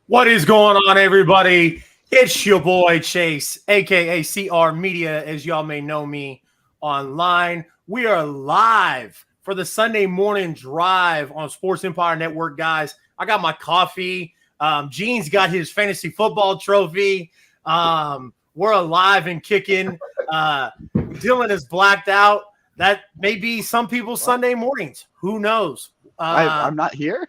What is going on, everybody? It's your boy Chase, aka CR Media, as y'all may know me online. We are live for the Sunday morning drive on Sports Empire Network, guys. I got my coffee. Gene's got his fantasy football trophy. We're alive and kicking. Dylan is blacked out. That may be some people's Sunday mornings. Who knows? I'm not here?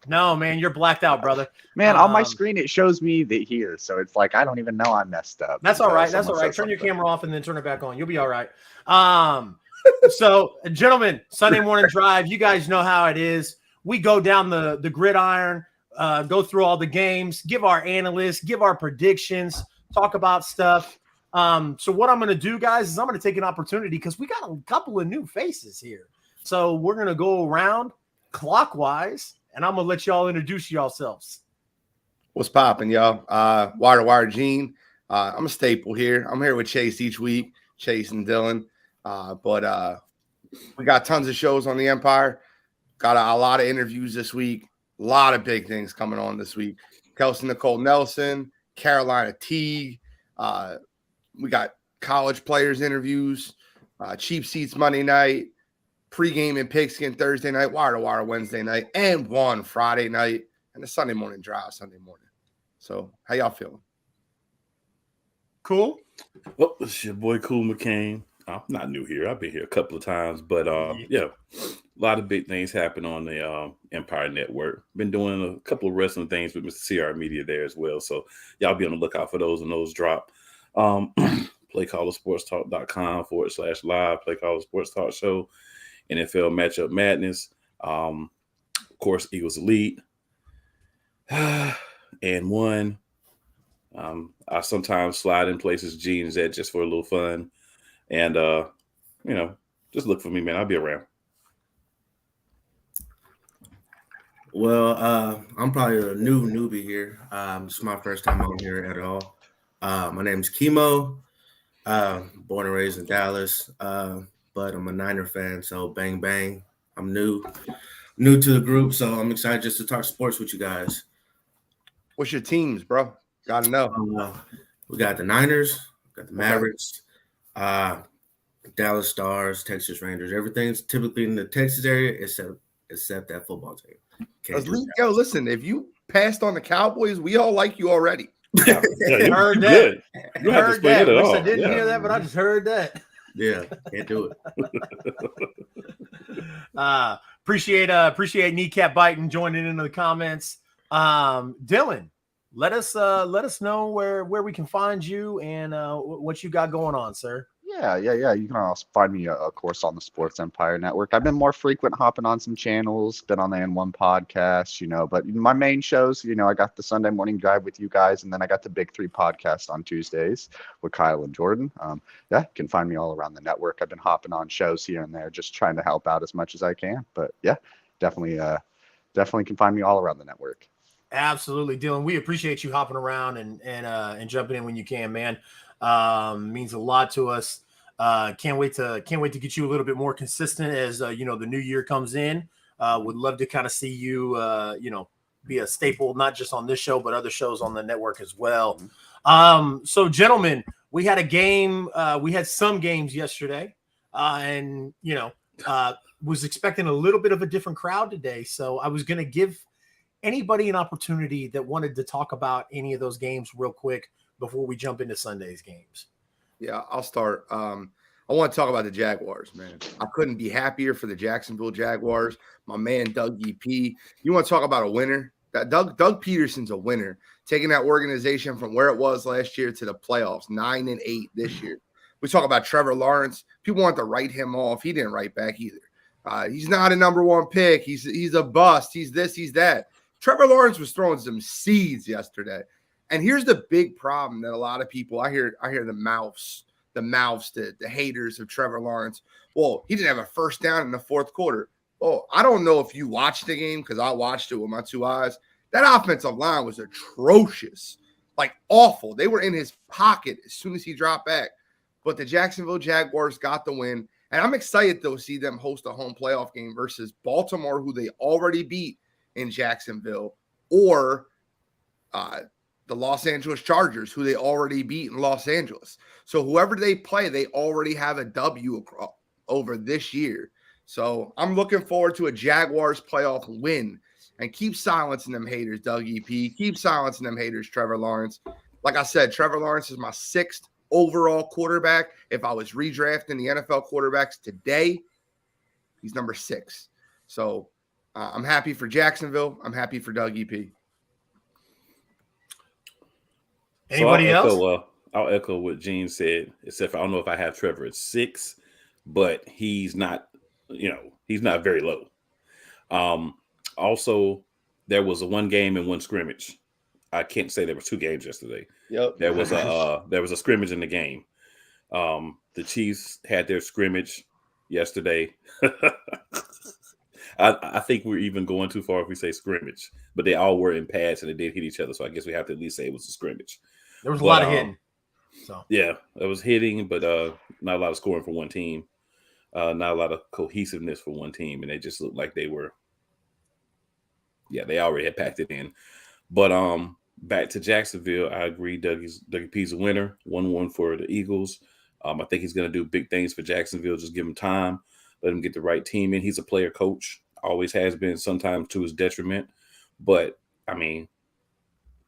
No, man, you're blacked out, brother. Man, on my screen, it shows me that here. So it's like, I don't even know I messed up. That's all right. That's all right. Turn your camera off and then turn it back on. You'll be all right. So, gentlemen, Sunday morning drive, you guys know how it is. We go down the gridiron, go through all the games, give our analysts, give our predictions, talk about stuff. So what I'm going to do, guys, is I'm going to take an opportunity because we got a couple of new faces here. So we're going to go around clockwise, and I'm going to let y'all introduce yourselves. What's popping, y'all? Wire to Wire Gene. I'm a staple here. I'm here with Chase each week, Chase and Dylan. But we got tons of shows on the Empire. Got a lot of interviews this week. A lot of big things coming on this week. Kelsey Nicole Nelson, Carolina Teague. We got college players interviews, cheap seats Monday night, pregame and pigskin Thursday night, wire to wire Wednesday night, and one Friday night, and a Sunday morning drive Sunday morning. So how y'all feeling? Cool. Well, it's your boy Cool McCain. I'm not new here. I've been here a couple of times, but yeah, a lot of big things happen on the Empire Network. Been doing a couple of wrestling things with Mr. CR Media there as well. So y'all be on the lookout for those when those drop. PlayCallerSportsTalk.com/live, Play Caller Sports Talk Show, NFL Matchup Madness. Of course, Eagles Elite. And one. I sometimes slide in places Gene's at just for a little fun. And, just look for me, man. I'll be around. Well, I'm probably a newbie here. It's my first time on here at all. My name is Chemo, born and raised in Dallas, but I'm a Niner fan, so bang, bang. I'm new to the group, so I'm excited just to talk sports with you guys. What's your teams, bro? Gotta know. We got the Niners, got the Mavericks, Dallas Stars, Texas Rangers. Everything's typically in the Texas area except that football team. Listen, if you passed on the Cowboys, we all like you already. Yeah, you Heard that. good. You have to explain that. it at Wish all. I didn't hear that, but I just heard that. Yeah, can't do it. Appreciate Kneecap Biting joining into the comments. Dylan, let us know where we can find you and what you got going on, sir. Yeah. You can also find me, of course, on the Sports Empire Network. I've been more frequent hopping on some channels, been on the N1 podcast, but my main shows, I got the Sunday morning drive with you guys, and then I got the Big Three podcast on Tuesdays with Kyle and Jordan. You can find me all around the network. I've been hopping on shows here and there, just trying to help out as much as I can. But yeah, definitely can find me all around the network. Absolutely, Dylan. We appreciate you hopping around and jumping in when you can, man. Means a lot to us. Can't wait to get you a little bit more consistent as the new year comes in. Would love to kind of see you be a staple, not just on this show but other shows on the network as well. So gentlemen, we had a game. We had some games yesterday, and was expecting a little bit of a different crowd today. So I was going to give anybody an opportunity that wanted to talk about any of those games real quick before we jump into Sunday's games. Yeah, I'll start. I want to talk about the Jaguars, man. I couldn't be happier for the Jacksonville Jaguars. My man, Doug EP. You want to talk about a winner? That Doug Peterson's a winner, taking that organization from where it was last year to the playoffs, 9-8 this year. We talk about Trevor Lawrence. People want to write him off. He didn't write back either. He's not a number one pick. He's a bust. He's this, he's that. Trevor Lawrence was throwing some seeds yesterday. And here's the big problem that a lot of people, I hear the mouths, the haters of Trevor Lawrence. Well, he didn't have a first down in the fourth quarter. Oh, I don't know if you watched the game because I watched it with my two eyes. That offensive line was atrocious, like awful. They were in his pocket as soon as he dropped back. But the Jacksonville Jaguars got the win. And I'm excited, though, to see them host a home playoff game versus Baltimore, who they already beat in Jacksonville, or the Los Angeles Chargers, who they already beat in Los Angeles. So whoever they play, they already have a W over this year. So I'm looking forward to a Jaguars playoff win. And keep silencing them haters, Doug EP. Keep silencing them haters, Trevor Lawrence. Like I said, Trevor Lawrence is my 6th overall quarterback. If I was redrafting the NFL quarterbacks today, he's number 6. So I'm happy for Jacksonville. I'm happy for Doug EP. Anybody else? I'll echo what Gene said, except I don't know if I have Trevor at 6, but he's not, he's not very low. Also, there was a 1 game and 1 scrimmage. I can't say there were 2 games yesterday. Yep. There was a scrimmage in the game. The Chiefs had their scrimmage yesterday. I think we're even going too far if we say scrimmage, but they all were in pads and they did hit each other. So I guess we have to at least say it was a scrimmage. There was a lot of hitting. So yeah, it was hitting, but not a lot of scoring for one team. Not a lot of cohesiveness for one team, and they just looked like they were. Yeah, they already had packed it in. But back to Jacksonville, I agree. Doug P's a winner. 1-1 for the Eagles. I think he's going to do big things for Jacksonville. Just give him time. Let him get the right team in. He's a player coach. Always has been, sometimes to his detriment. But, I mean,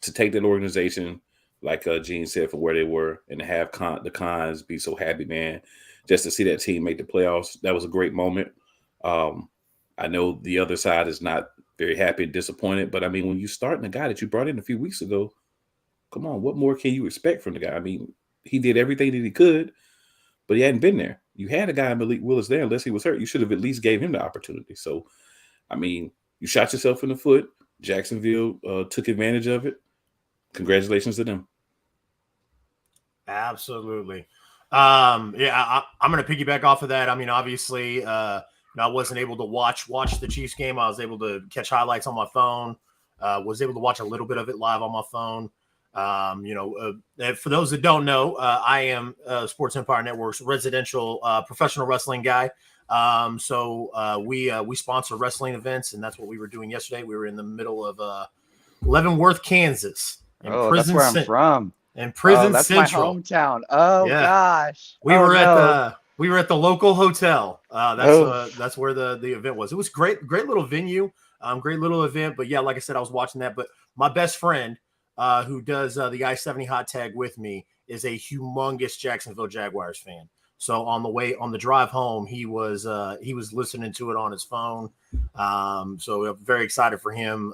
to take that organization, like Gene said, from where they were and to have the Cons be so happy, man, just to see that team make the playoffs, that was a great moment. I know the other side is not very happy and disappointed, but, I mean, when you start in a guy that you brought in a few weeks ago, come on, what more can you expect from the guy? I mean, he did everything that he could, but he hadn't been there. You had a guy in Malik Willis there, unless he was hurt. You should have at least gave him the opportunity. So, I mean, you shot yourself in the foot. Jacksonville took advantage of it. Congratulations to them. Absolutely. I'm going to piggyback off of that. I mean, obviously, I wasn't able to watch the Chiefs game. I was able to catch highlights on my phone. Was able to watch a little bit of it live on my phone. For those that don't know, I am Sports Empire Network's residential professional wrestling guy. So we sponsor wrestling events, and that's what we were doing yesterday. We were in the middle of Leavenworth, Kansas. Oh, that's where I'm from. In Prison that's Central. my hometown. Oh gosh. We were at the local hotel. That's where the event was. It was great little venue. Great little event. But yeah, like I said, I was watching that. But my best friend, who does the I-70 hot tag with me, is a humongous Jacksonville Jaguars fan. So on the drive home, he was listening to it on his phone. So I'm very excited for him.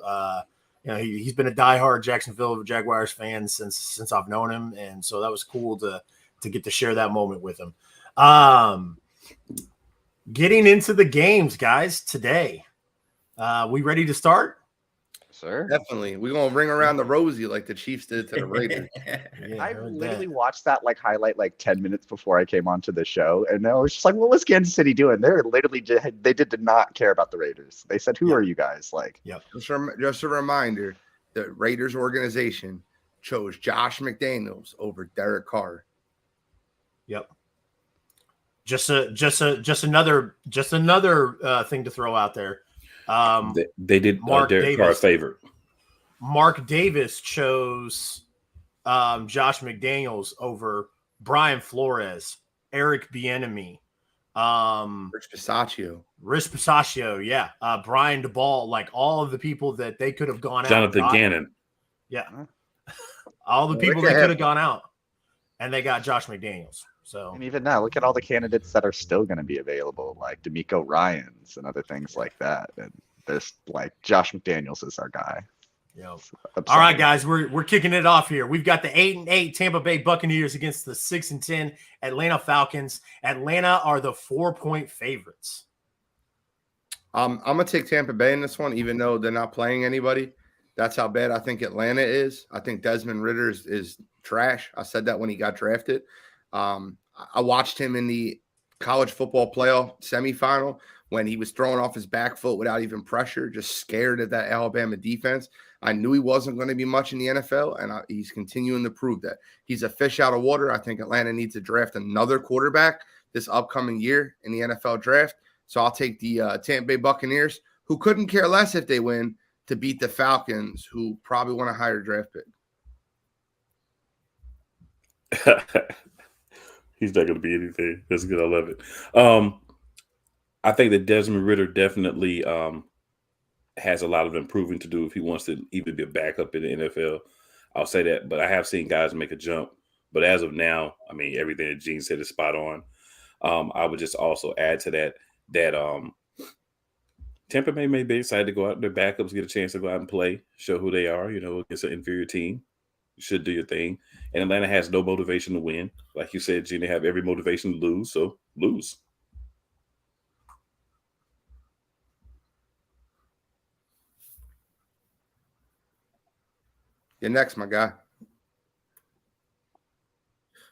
He's been a diehard Jacksonville Jaguars fan since I've known him, and so that was cool to get to share that moment with him. Getting into the games, guys, today. We ready to start? Sir? Definitely. We're going to ring around the rosy like the Chiefs did to the Raiders. I literally watched that highlight 10 minutes before I came onto the show, and I was just like, what was Kansas City doing? They did not care about the Raiders. They said, who are you guys? Just a reminder, the Raiders organization chose Josh McDaniels over Derek Carr. Yep. Just another thing to throw out there. They did Derek Carr a favor. Mark Davis chose Josh McDaniels over Brian Flores, Eric Bieniemy, Rich Pisaccio, yeah, Brian DeBall, all of the people that they could have gone Jonathan out. Gannon. Yeah. All the people that could have gone out, and they got Josh McDaniels. So, and even now, look at all the candidates that are still going to be available, like D'Amico Ryans and other things like that. And there's Josh McDaniels is our guy. Yeah. All right, guys, we're kicking it off here. We've got the 8-8 Tampa Bay Buccaneers against the 6-10 Atlanta Falcons. Atlanta are the 4-point favorites. I'm gonna take Tampa Bay in this one, even though they're not playing anybody. That's how bad I think Atlanta is. I think Desmond Ridder is trash. I said that when he got drafted. I watched him in the college football playoff semifinal when he was throwing off his back foot without even pressure, just scared of that Alabama defense. I knew he wasn't going to be much in the NFL, and he's continuing to prove that. He's a fish out of water. I think Atlanta needs to draft another quarterback this upcoming year in the NFL draft. So I'll take the Tampa Bay Buccaneers, who couldn't care less if they win, to beat the Falcons, who probably want a higher draft pick. He's not going to be anything. That's good. I love it. I think that Desmond Ridder definitely has a lot of improving to do if he wants to even be a backup in the NFL. I'll say that. But I have seen guys make a jump. But as of now, I mean, everything that Gene said is spot on. I would just also add to that Tampa Bay may be excited to go out. Their backups get a chance to go out and play, show who they are, against an inferior team. You should do your thing. And Atlanta has no motivation to win. Like you said, Gene, they have every motivation to lose, so lose. You're next, my guy.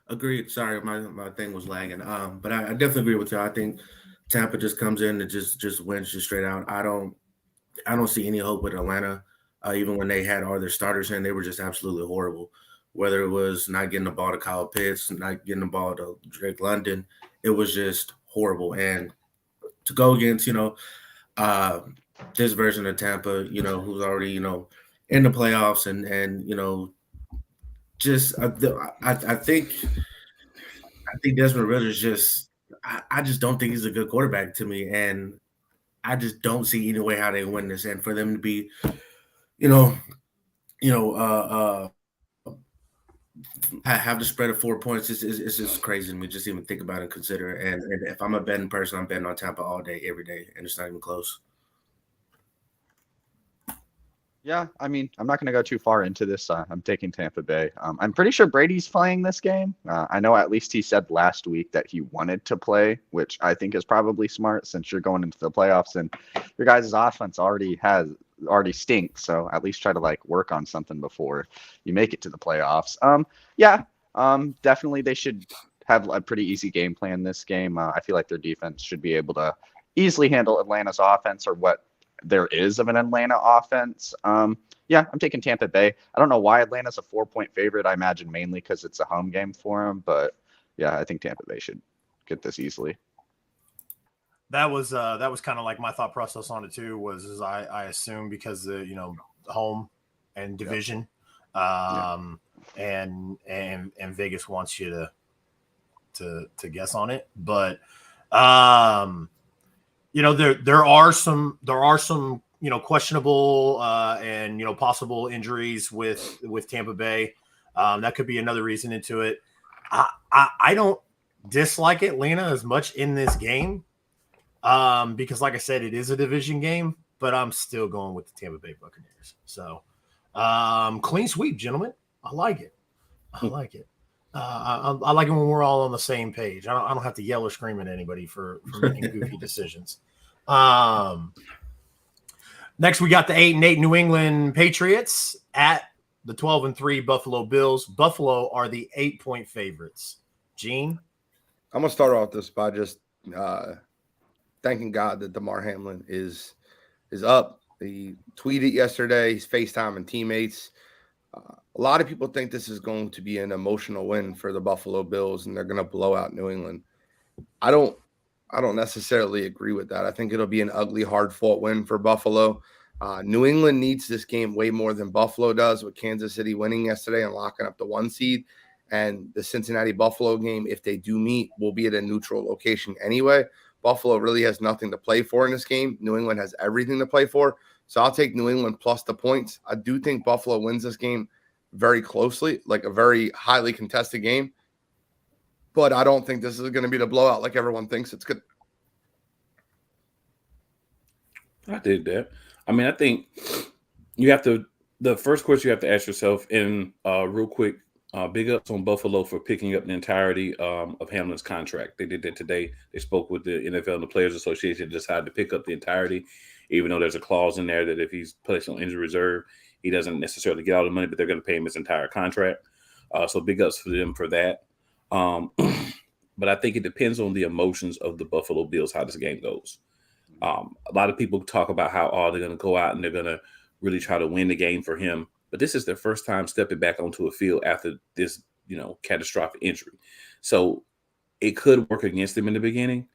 Agreed. Sorry, my thing was lagging. But I definitely agree with you. I think Tampa just comes in and just wins just straight out. I don't see any hope with Atlanta. Even when they had all their starters in, they were just absolutely horrible. Whether it was not getting the ball to Kyle Pitts, not getting the ball to Drake London, it was just horrible. And to go against, this version of Tampa, who's already, in the playoffs and just I think Desmond Ridder is just I just don't think he's a good quarterback to me, and I just don't see any way how they win this. And for them to be, have the spread of 4 points it's just crazy to me. Just even think about it and consider it. And if I'm a betting person, I'm betting on Tampa all day, every day, and it's not even close. Yeah, I mean, I'm not going to go too far into this. I'm taking Tampa Bay. I'm pretty sure Brady's playing this game. I know at least he said last week that he wanted to play, which I think is probably smart since you're going into the playoffs and your guys' offense already stinks. So at least try to work on something before you make it to the playoffs. Definitely they should have a pretty easy game plan this game. I feel like their defense should be able to easily handle Atlanta's offense, or what there is of an Atlanta offense. I'm taking Tampa Bay. I don't know why Atlanta's a 4-point favorite. I imagine mainly because it's a home game for them. But yeah, I think Tampa Bay should get this easily. That was kind of like my thought process on it too. I assume because the home and division. And Vegas wants you to guess on it, but there are some questionable and possible injuries with Tampa Bay. That could be another reason into it. I don't dislike Atlanta as much in this game because, like I said, it is a division game, but I'm still going with the Tampa Bay Buccaneers. So clean sweep, gentlemen. I like it. I like it. I like it when we're all on the same page. I don't have to yell or scream at anybody for making goofy decisions. Next, we got the 8-8 New England Patriots at the 12-3 Buffalo Bills. Buffalo are the 8-point favorites. Gene? I'm going to start off this by just thanking God that DeMar Hamlin is up. He tweeted yesterday. He's FaceTiming teammates. A lot of people think this is going to be an emotional win for the Buffalo Bills, and they're going to blow out New England. I don't necessarily agree with that. I think it'll be an ugly, hard-fought win for Buffalo. New England needs this game way more than Buffalo does, with Kansas City winning yesterday and locking up the 1 seed. And the Cincinnati-Buffalo game, if they do meet, will be at a neutral location anyway. Buffalo really has nothing to play for in this game. New England has everything to play for. So I'll take New England plus the points. I do think Buffalo wins this game very closely, like a very highly contested game. But I don't think this is going to be the blowout like everyone thinks it's good. I did that. I mean, I think you have to – the first question you have to ask yourself, and real quick, big ups on Buffalo for picking up the entirety of Hamlin's contract. They did that today. They spoke with the NFL and the Players Association, decided to pick up the entirety, even though there's a clause in there that if he's placed on injury reserve, he doesn't necessarily get all the money, but they're going to pay him his entire contract. So big ups for them for that. But I think it depends on the emotions of the Buffalo Bills, how this game goes. A lot of people talk about how they're going to go out and they're going to really try to win the game for him. But this is their first time stepping back onto a field after this, catastrophic injury. So it could work against them in the beginning.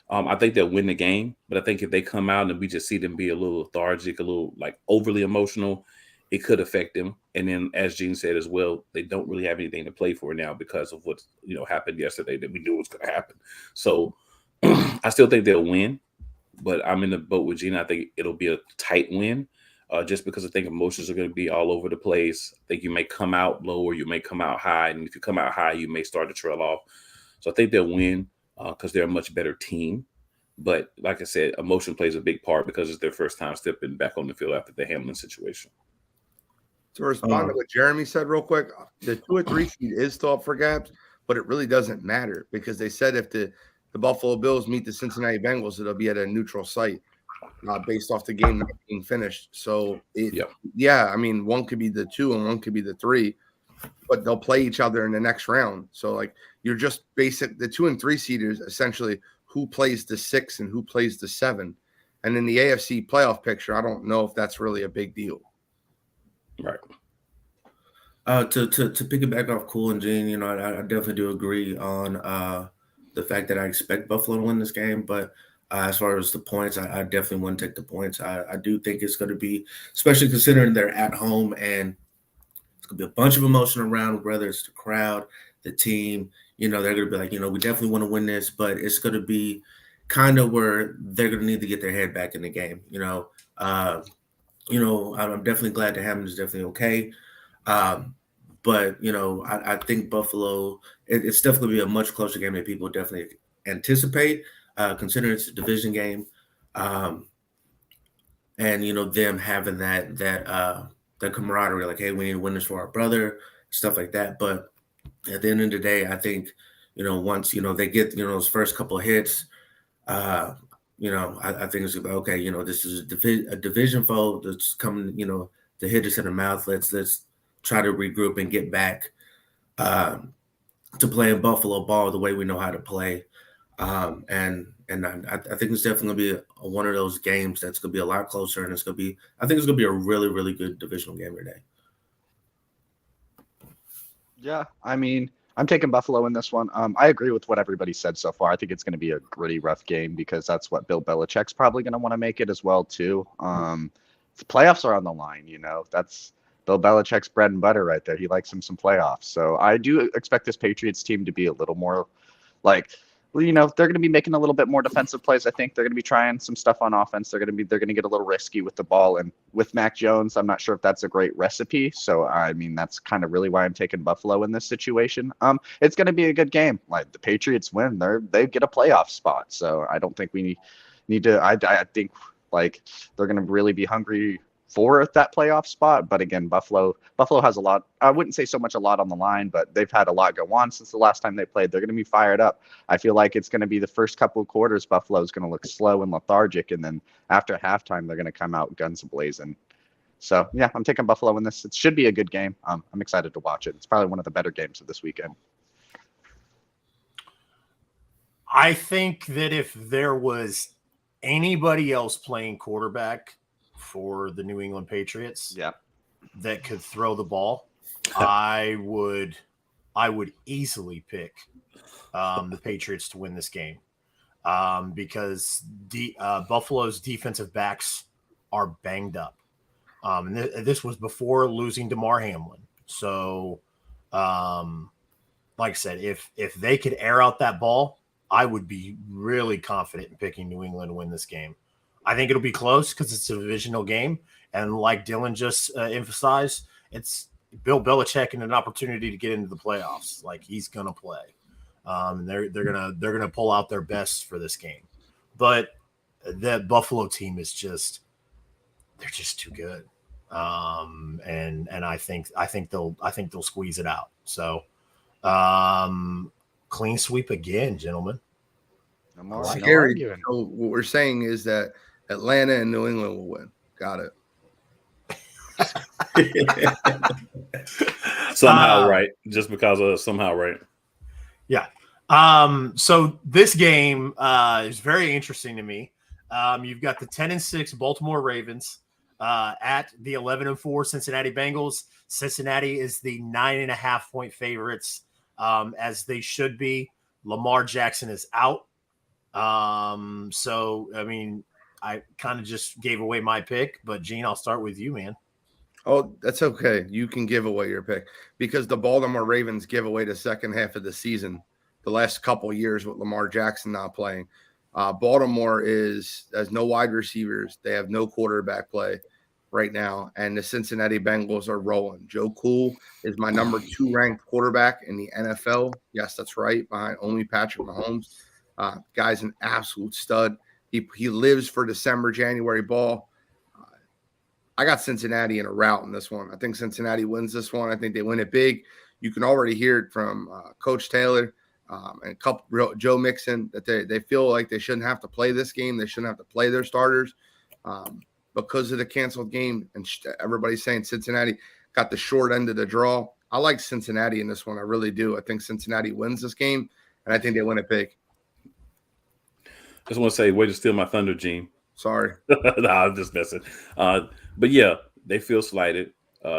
I think they'll win the game, but I think if they come out and we just see them be a little lethargic, a little like overly emotional, it could affect them. And then, as Gene said as well, they don't really have anything to play for now because of what happened yesterday that we knew was going to happen. So I still think they'll win, but I'm in the boat with Gene. I think it'll be a tight win. Just because I think emotions are going to be all over the place. I think you may come out low or you may come out high. And if you come out high, you may start to trail off. So I think they'll win because they're a much better team. But like I said, emotion plays a big part because it's their first time stepping back on the field after the Hamlin situation. To respond to what Jeremy said real quick, the 2 or 3 seed is still up for grabs, but it really doesn't matter because they said if the Buffalo Bills meet the Cincinnati Bengals, it'll be at a neutral site. Based off the game not being finished. So, I mean, one could be the 2 and one could be the 3, but they'll play each other in the next round. So, like, you're just the 2 and 3 seeders, essentially, who plays the 6 and who plays the 7. And in the AFC playoff picture, I don't know if that's really a big deal. Right. To piggyback off Cool and Gene, I definitely do agree on the fact that I expect Buffalo to win this game, but as far as the points, I definitely want to take the points. I do think it's going to be, especially considering they're at home and it's going to be a bunch of emotion around, whether it's the crowd, the team, they're going to be like, we definitely want to win this, but it's going to be kind of where they're going to need to get their head back in the game. I'm definitely glad that Hammond is definitely okay. But, I think Buffalo, it's definitely be a much closer game than people definitely anticipate. Considering it's a division game, and them having that camaraderie, like, hey, we need to win this for our brother, stuff like that. But at the end of the day, I think once they get those first couple of hits, I think it's okay. This is a division foe that's coming. To hit us in the mouth. Let's try to regroup and get back to playing Buffalo ball the way we know how to play. And I think it's definitely going to be one of those games that's going to be a lot closer, and I think it's going to be a really, really good divisional game today. Yeah, I mean, I'm taking Buffalo in this one. I agree with what everybody said so far. I think it's going to be a gritty, rough game because that's what Bill Belichick's probably going to want to make it as well too. The playoffs are on the line, that's Bill Belichick's bread and butter right there. He likes him some playoffs. So I do expect this Patriots team to be a little more like, they're going to be making a little bit more defensive plays. I think they're going to be trying some stuff on offense. They're going to get a little risky with the ball, and with Mac Jones, I'm not sure if that's a great recipe. So I mean, that's kind of really why I'm taking Buffalo in this situation. It's going to be a good game. Like, the Patriots win, they get a playoff spot. So I don't think we need to. I think like they're going to really be hungry for that playoff spot. But again, Buffalo has a lot. I wouldn't say so much a lot on the line, but they've had a lot go on since the last time they played. They're going to be fired up. I feel like it's going to be the first couple of quarters, Buffalo's going to look slow and lethargic, and then after halftime, they're going to come out guns blazing. So yeah, I'm taking Buffalo in this. It should be a good game. I'm excited to watch it. It's probably one of the better games of this weekend. I think that if there was anybody else playing quarterback for the New England Patriots that could throw the ball, I would easily pick the Patriots to win this game because Buffalo's defensive backs are banged up. And this was before losing DeMar Hamlin. So, like I said, if they could air out that ball, I would be really confident in picking New England to win this game. I think it'll be close because it's a divisional game. And like Dylan just emphasized, it's Bill Belichick and an opportunity to get into the playoffs. Like, he's going to play. They're gonna pull out their best for this game. But that Buffalo team is they're just too good. And I think they'll squeeze it out. So clean sweep again, gentlemen. Scary. So what we're saying is that Atlanta and New England will win. Got it. Somehow right. Just because of somehow right. Yeah. So this game is very interesting to me. You've got the 10-6 Baltimore Ravens at the 11-4 Cincinnati Bengals. Cincinnati is the 9.5-point favorites, as they should be. Lamar Jackson is out. So, I mean, I kind of just gave away my pick, but Gene, I'll start with you, man. Oh, that's okay. You can give away your pick because the Baltimore Ravens give away the second half of the season the last couple of years with Lamar Jackson not playing. Baltimore has no wide receivers. They have no quarterback play right now, and the Cincinnati Bengals are rolling. Joe Cool is my number 2 ranked quarterback in the NFL. Yes, that's right, behind only Patrick Mahomes. Guy's an absolute stud. He lives for December, January ball. I got Cincinnati in a rout in this one. I think Cincinnati wins this one. I think they win it big. You can already hear it from Coach Taylor and Joe Mixon that they feel like they shouldn't have to play this game. They shouldn't have to play their starters because of the canceled game. And everybody's saying Cincinnati got the short end of the draw. I like Cincinnati in this one. I really do. I think Cincinnati wins this game, and I think they win it big. Just want to say, way to steal my thunder, Gene. Sorry. No, I'm just messing. But yeah, they feel slighted.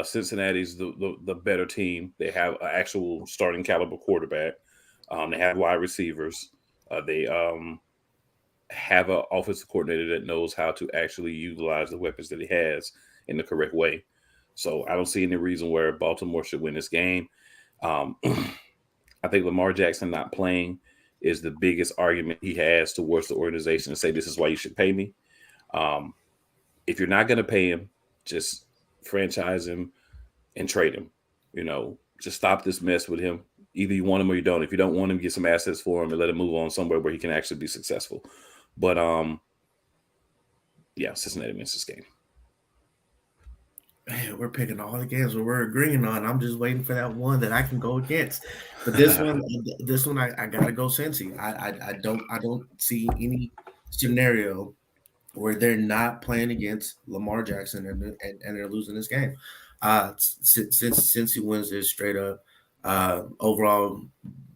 Cincinnati's the better team. They have an actual starting caliber quarterback. They have wide receivers. They have an offensive coordinator that knows how to actually utilize the weapons that he has in the correct way. So I don't see any reason where Baltimore should win this game. I think Lamar Jackson not playing is the biggest argument he has towards the organization and say, this is why you should pay me. If you're not going to pay him, just franchise him and trade him. Just stop this mess with him. Either you want him or you don't. If you don't want him, get some assets for him and let him move on somewhere where he can actually be successful. But yeah, Cincinnati wins this game. Man, we're picking all the games where we're agreeing on. I'm just waiting for that one that I can go against. But this one, I gotta go Cincy. I don't see any scenario where they're not playing against Lamar Jackson and they're losing this game. Since he wins this straight up, overall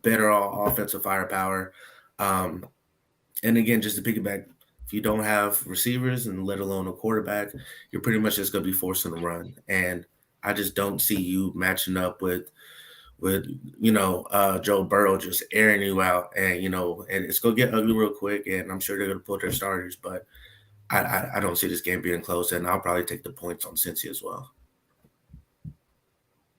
better offensive firepower. And again, just to piggyback, if you don't have receivers and let alone a quarterback, you're pretty much just going to be forcing to run. And I just don't see you matching up with Joe Burrow just airing you out. And, and it's going to get ugly real quick. And I'm sure they're going to pull their starters. But I don't see this game being close. And I'll probably take the points on Cincy as well.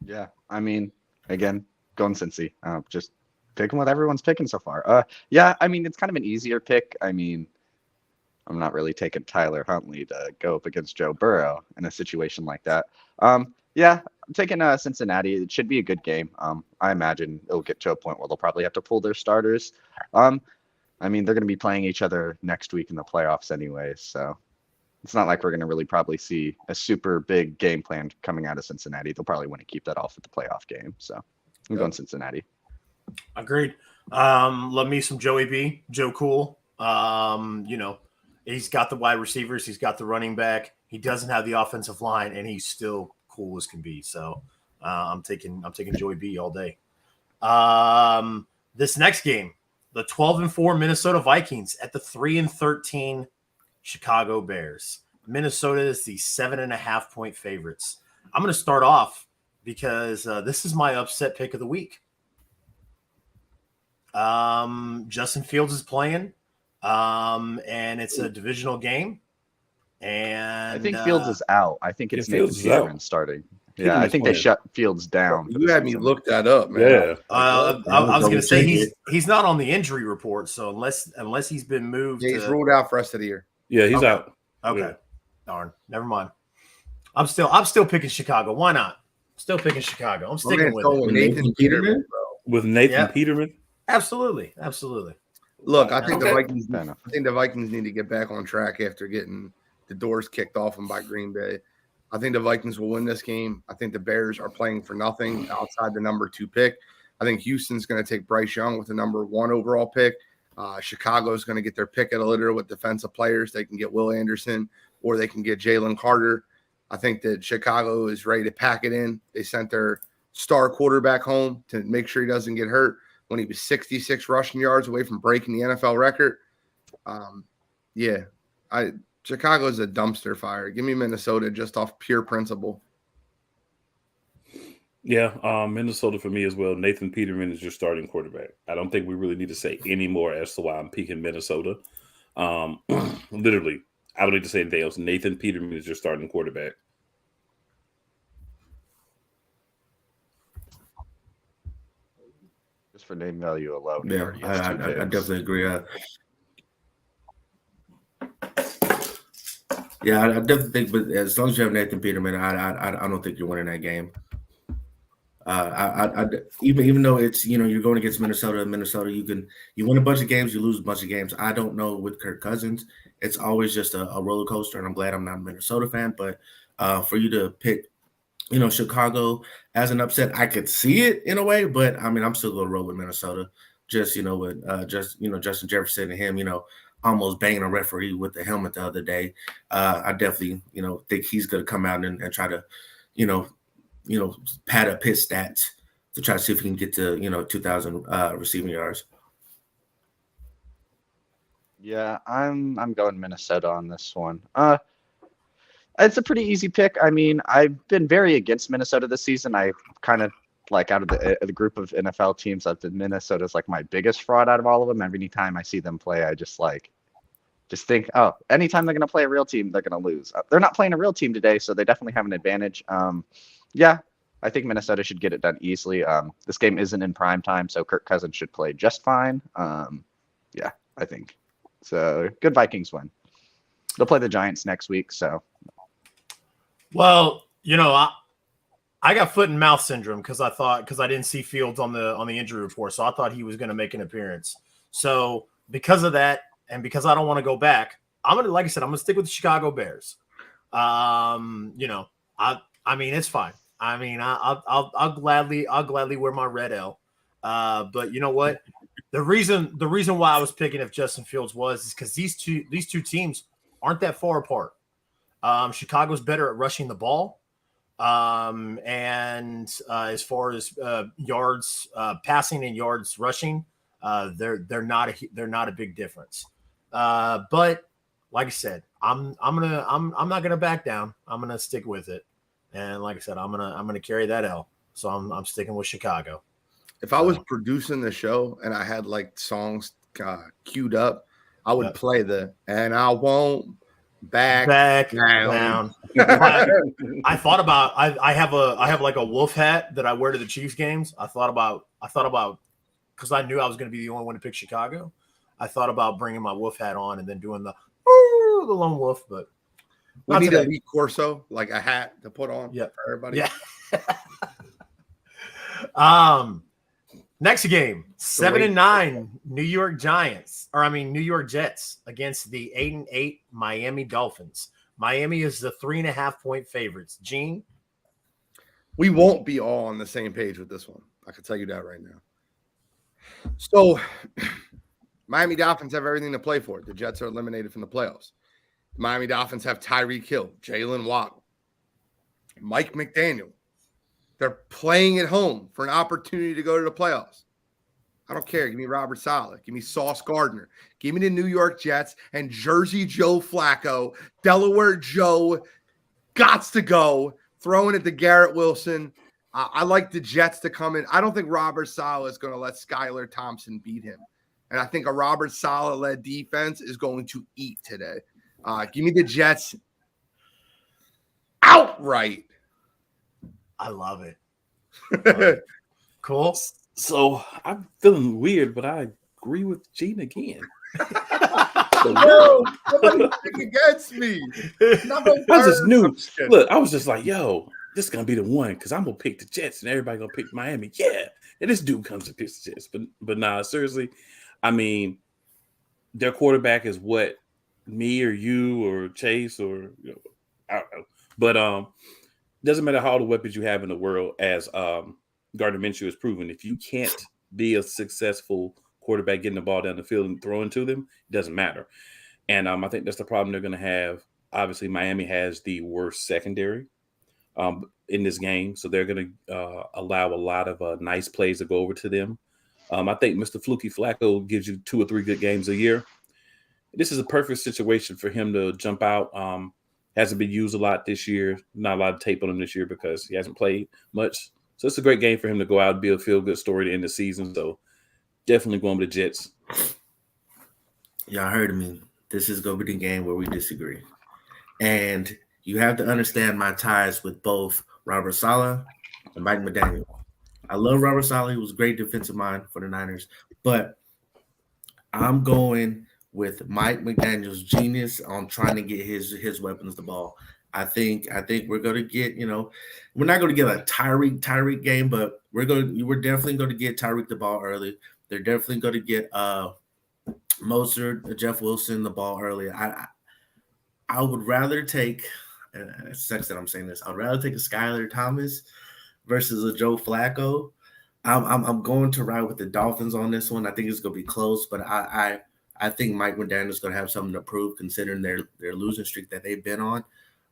Yeah, I mean, again, going Cincy. Just picking what everyone's picking so far. Yeah, I mean, it's kind of an easier pick. I mean, I'm not really taking Tyler Huntley to go up against Joe Burrow in a situation like that. Yeah, I'm taking Cincinnati. It should be a good game. I imagine it'll get to a point where they'll probably have to pull their starters. I mean, they're going to be playing each other next week in the playoffs anyways, so it's not like we're going to really probably see a super big game plan coming out of Cincinnati. They'll probably want to keep that off at the playoff game. So I'm going Cincinnati. Agreed. Love me some Joey B. Joe Cool. He's got the wide receivers. He's got the running back. He doesn't have the offensive line, and he's still cool as can be. So I'm taking Joey B all day. This next game, the 12-4 Minnesota Vikings at the 3-13 Chicago Bears. Minnesota is the 7.5-point favorites. I'm going to start off because this is my upset pick of the week. Justin Fields is playing, and it's a divisional game. And I think Fields is out. I think it's Nathan Fields Peterman starting. Yeah, I think they shut Fields down. You had me look that up, man. Yeah. I was going to say he's not on the injury report, so unless he's been moved, He's ruled out for the rest of the year. Yeah, he's out. Okay, Yeah. Darn, never mind. I'm still picking Chicago. Why not? Still picking Chicago. I'm sticking with it. Nathan Peterman, bro. With Nathan Peterman. Absolutely. Look, I think Okay. the Vikings need to get back on track after getting the doors kicked off them by Green Bay. I think the Vikings will win this game. I think the Bears are playing for nothing outside the number 2 pick. I think Houston's going to take Bryce Young with the number 1 overall pick. Chicago's going to get their pick of the litter with defensive players. They can get Will Anderson or they can get Jalen Carter. I think that Chicago is ready to pack it in. They sent their star quarterback home to make sure he doesn't get hurt when he was 66 rushing yards away from breaking the NFL record. Chicago's a dumpster fire. Give me Minnesota just off pure principle. Yeah, Minnesota for me as well. Nathan Peterman is your starting quarterback. I don't think we really need to say any more as to why I'm picking Minnesota. Literally, I don't need to say anything else. Nathan Peterman is your starting quarterback. Just for name value alone. Yeah, I definitely agree. I definitely think, but as long as you have Nathan Peterman, I don't think you're winning that game. Even though it's you're going against Minnesota, you win a bunch of games, you lose a bunch of games. I don't know with Kirk Cousins, it's always just a roller coaster, and I'm glad I'm not a Minnesota fan. But for you to pick, Chicago as an upset, I could see it in a way, but I mean, I'm still going to roll with Minnesota. Just with Justin Jefferson and him, almost banging a referee with the helmet the other day. I definitely think he's going to come out and try to pad up his stats to try to see if he can get to 2,000 receiving yards. Yeah, I'm going Minnesota on this one. It's a pretty easy pick. I mean, I've been very against Minnesota this season. I kind of out of the group of NFL teams, I've been Minnesota's my biggest fraud out of all of them. Every time I see them play, I just think, oh, anytime they're going to play a real team, they're going to lose. They're not playing a real team today, so they definitely have an advantage. Yeah, I think Minnesota should get it done easily. This game isn't in prime time, so Kirk Cousins should play just fine. Yeah, I think. So good Vikings win. They'll play the Giants next week, so. Well, I got foot and mouth syndrome because I didn't see Fields on the injury report, so I thought he was going to make an appearance. So because of that, and because I don't want to go back, I'm gonna stick with the Chicago Bears. I mean, it's fine. I mean, I'll gladly wear my red L. But you know what? The reason why I was picking if Justin Fields is because these two teams aren't that far apart. Chicago's better at rushing the ball. And as far as yards passing and yards rushing, they're not a big difference. But like I said, I'm not gonna back down. I'm gonna stick with it. And like I said, I'm gonna carry that L. So I'm sticking with Chicago. If I was producing the show and I had songs queued up, I would play the "And I Won't back down. I thought about I have like a wolf hat that I wear to the Chiefs games. I thought about because I knew I was going to be the only one to pick Chicago. I thought about bringing my wolf hat on and then doing the lone wolf, but we need a Lee Corso, like a hat to put on for everybody. Yeah. Next game, 7-9 New York Jets against the 8-8 Miami Dolphins. Miami is the 3.5-point favorites. Gene? We won't be all on the same page with this one. I can tell you that right now. So, Miami Dolphins have everything to play for. The Jets are eliminated from the playoffs. The Miami Dolphins have Tyreek Hill, Jalen Waddle, Mike McDaniel. They're playing at home for an opportunity to go to the playoffs. I don't care. Give me Robert Saleh. Give me Sauce Gardner. Give me the New York Jets and Jersey Joe Flacco. Delaware Joe gots to go. Throwing it to Garrett Wilson. I like the Jets to come in. I don't think Robert Saleh is going to let Skylar Thompson beat him. And I think a Robert Saleh-led defense is going to eat today. Give me the Jets outright. I love it. Cool. So I'm feeling weird, but I agree with Gene again. No, nobody's against me. I just knew. Look, I was just like, yo, this is gonna be the one because I'm gonna pick the Jets and everybody gonna pick Miami. Yeah, and this dude comes to pick the Jets, but nah, seriously, I mean, their quarterback is what me or you or Chase or I don't know, but doesn't matter how all the weapons you have in the world, as Gardner Minshew has proven, if you can't be a successful quarterback getting the ball down the field and throwing to them, it doesn't matter. And I think that's the problem they're going to have. Obviously, Miami has the worst secondary in this game, so they're going to allow a lot of nice plays to go over to them. I think Mr. Fluky Flacco gives you 2 or 3 good games a year. This is a perfect situation for him to jump out. Hasn't been used a lot this year. Not a lot of tape on him this year because he hasn't played much. So it's a great game for him to go out and be a feel-good story to end the season. So definitely going with the Jets. Y'all heard me. This is going to be the game where we disagree. And you have to understand my ties with both Robert Saleh and Mike McDaniel. I love Robert Saleh. He was a great defensive mind for the Niners. But I'm going with Mike McDaniel's genius on trying to get his weapons the ball. I think we're going to get, we're not going to get a Tyreek game, but we're definitely going to get Tyreek the ball early. They're definitely going to get Mostert, Jeff Wilson the ball early. I would rather take, it sucks that I'm saying this, I'd rather take a Skylar Thomas versus a Joe Flacco. I'm going to ride with the Dolphins on this one. I think it's going to be close, but I think Mike McDaniel's going to have something to prove considering their losing streak that they've been on.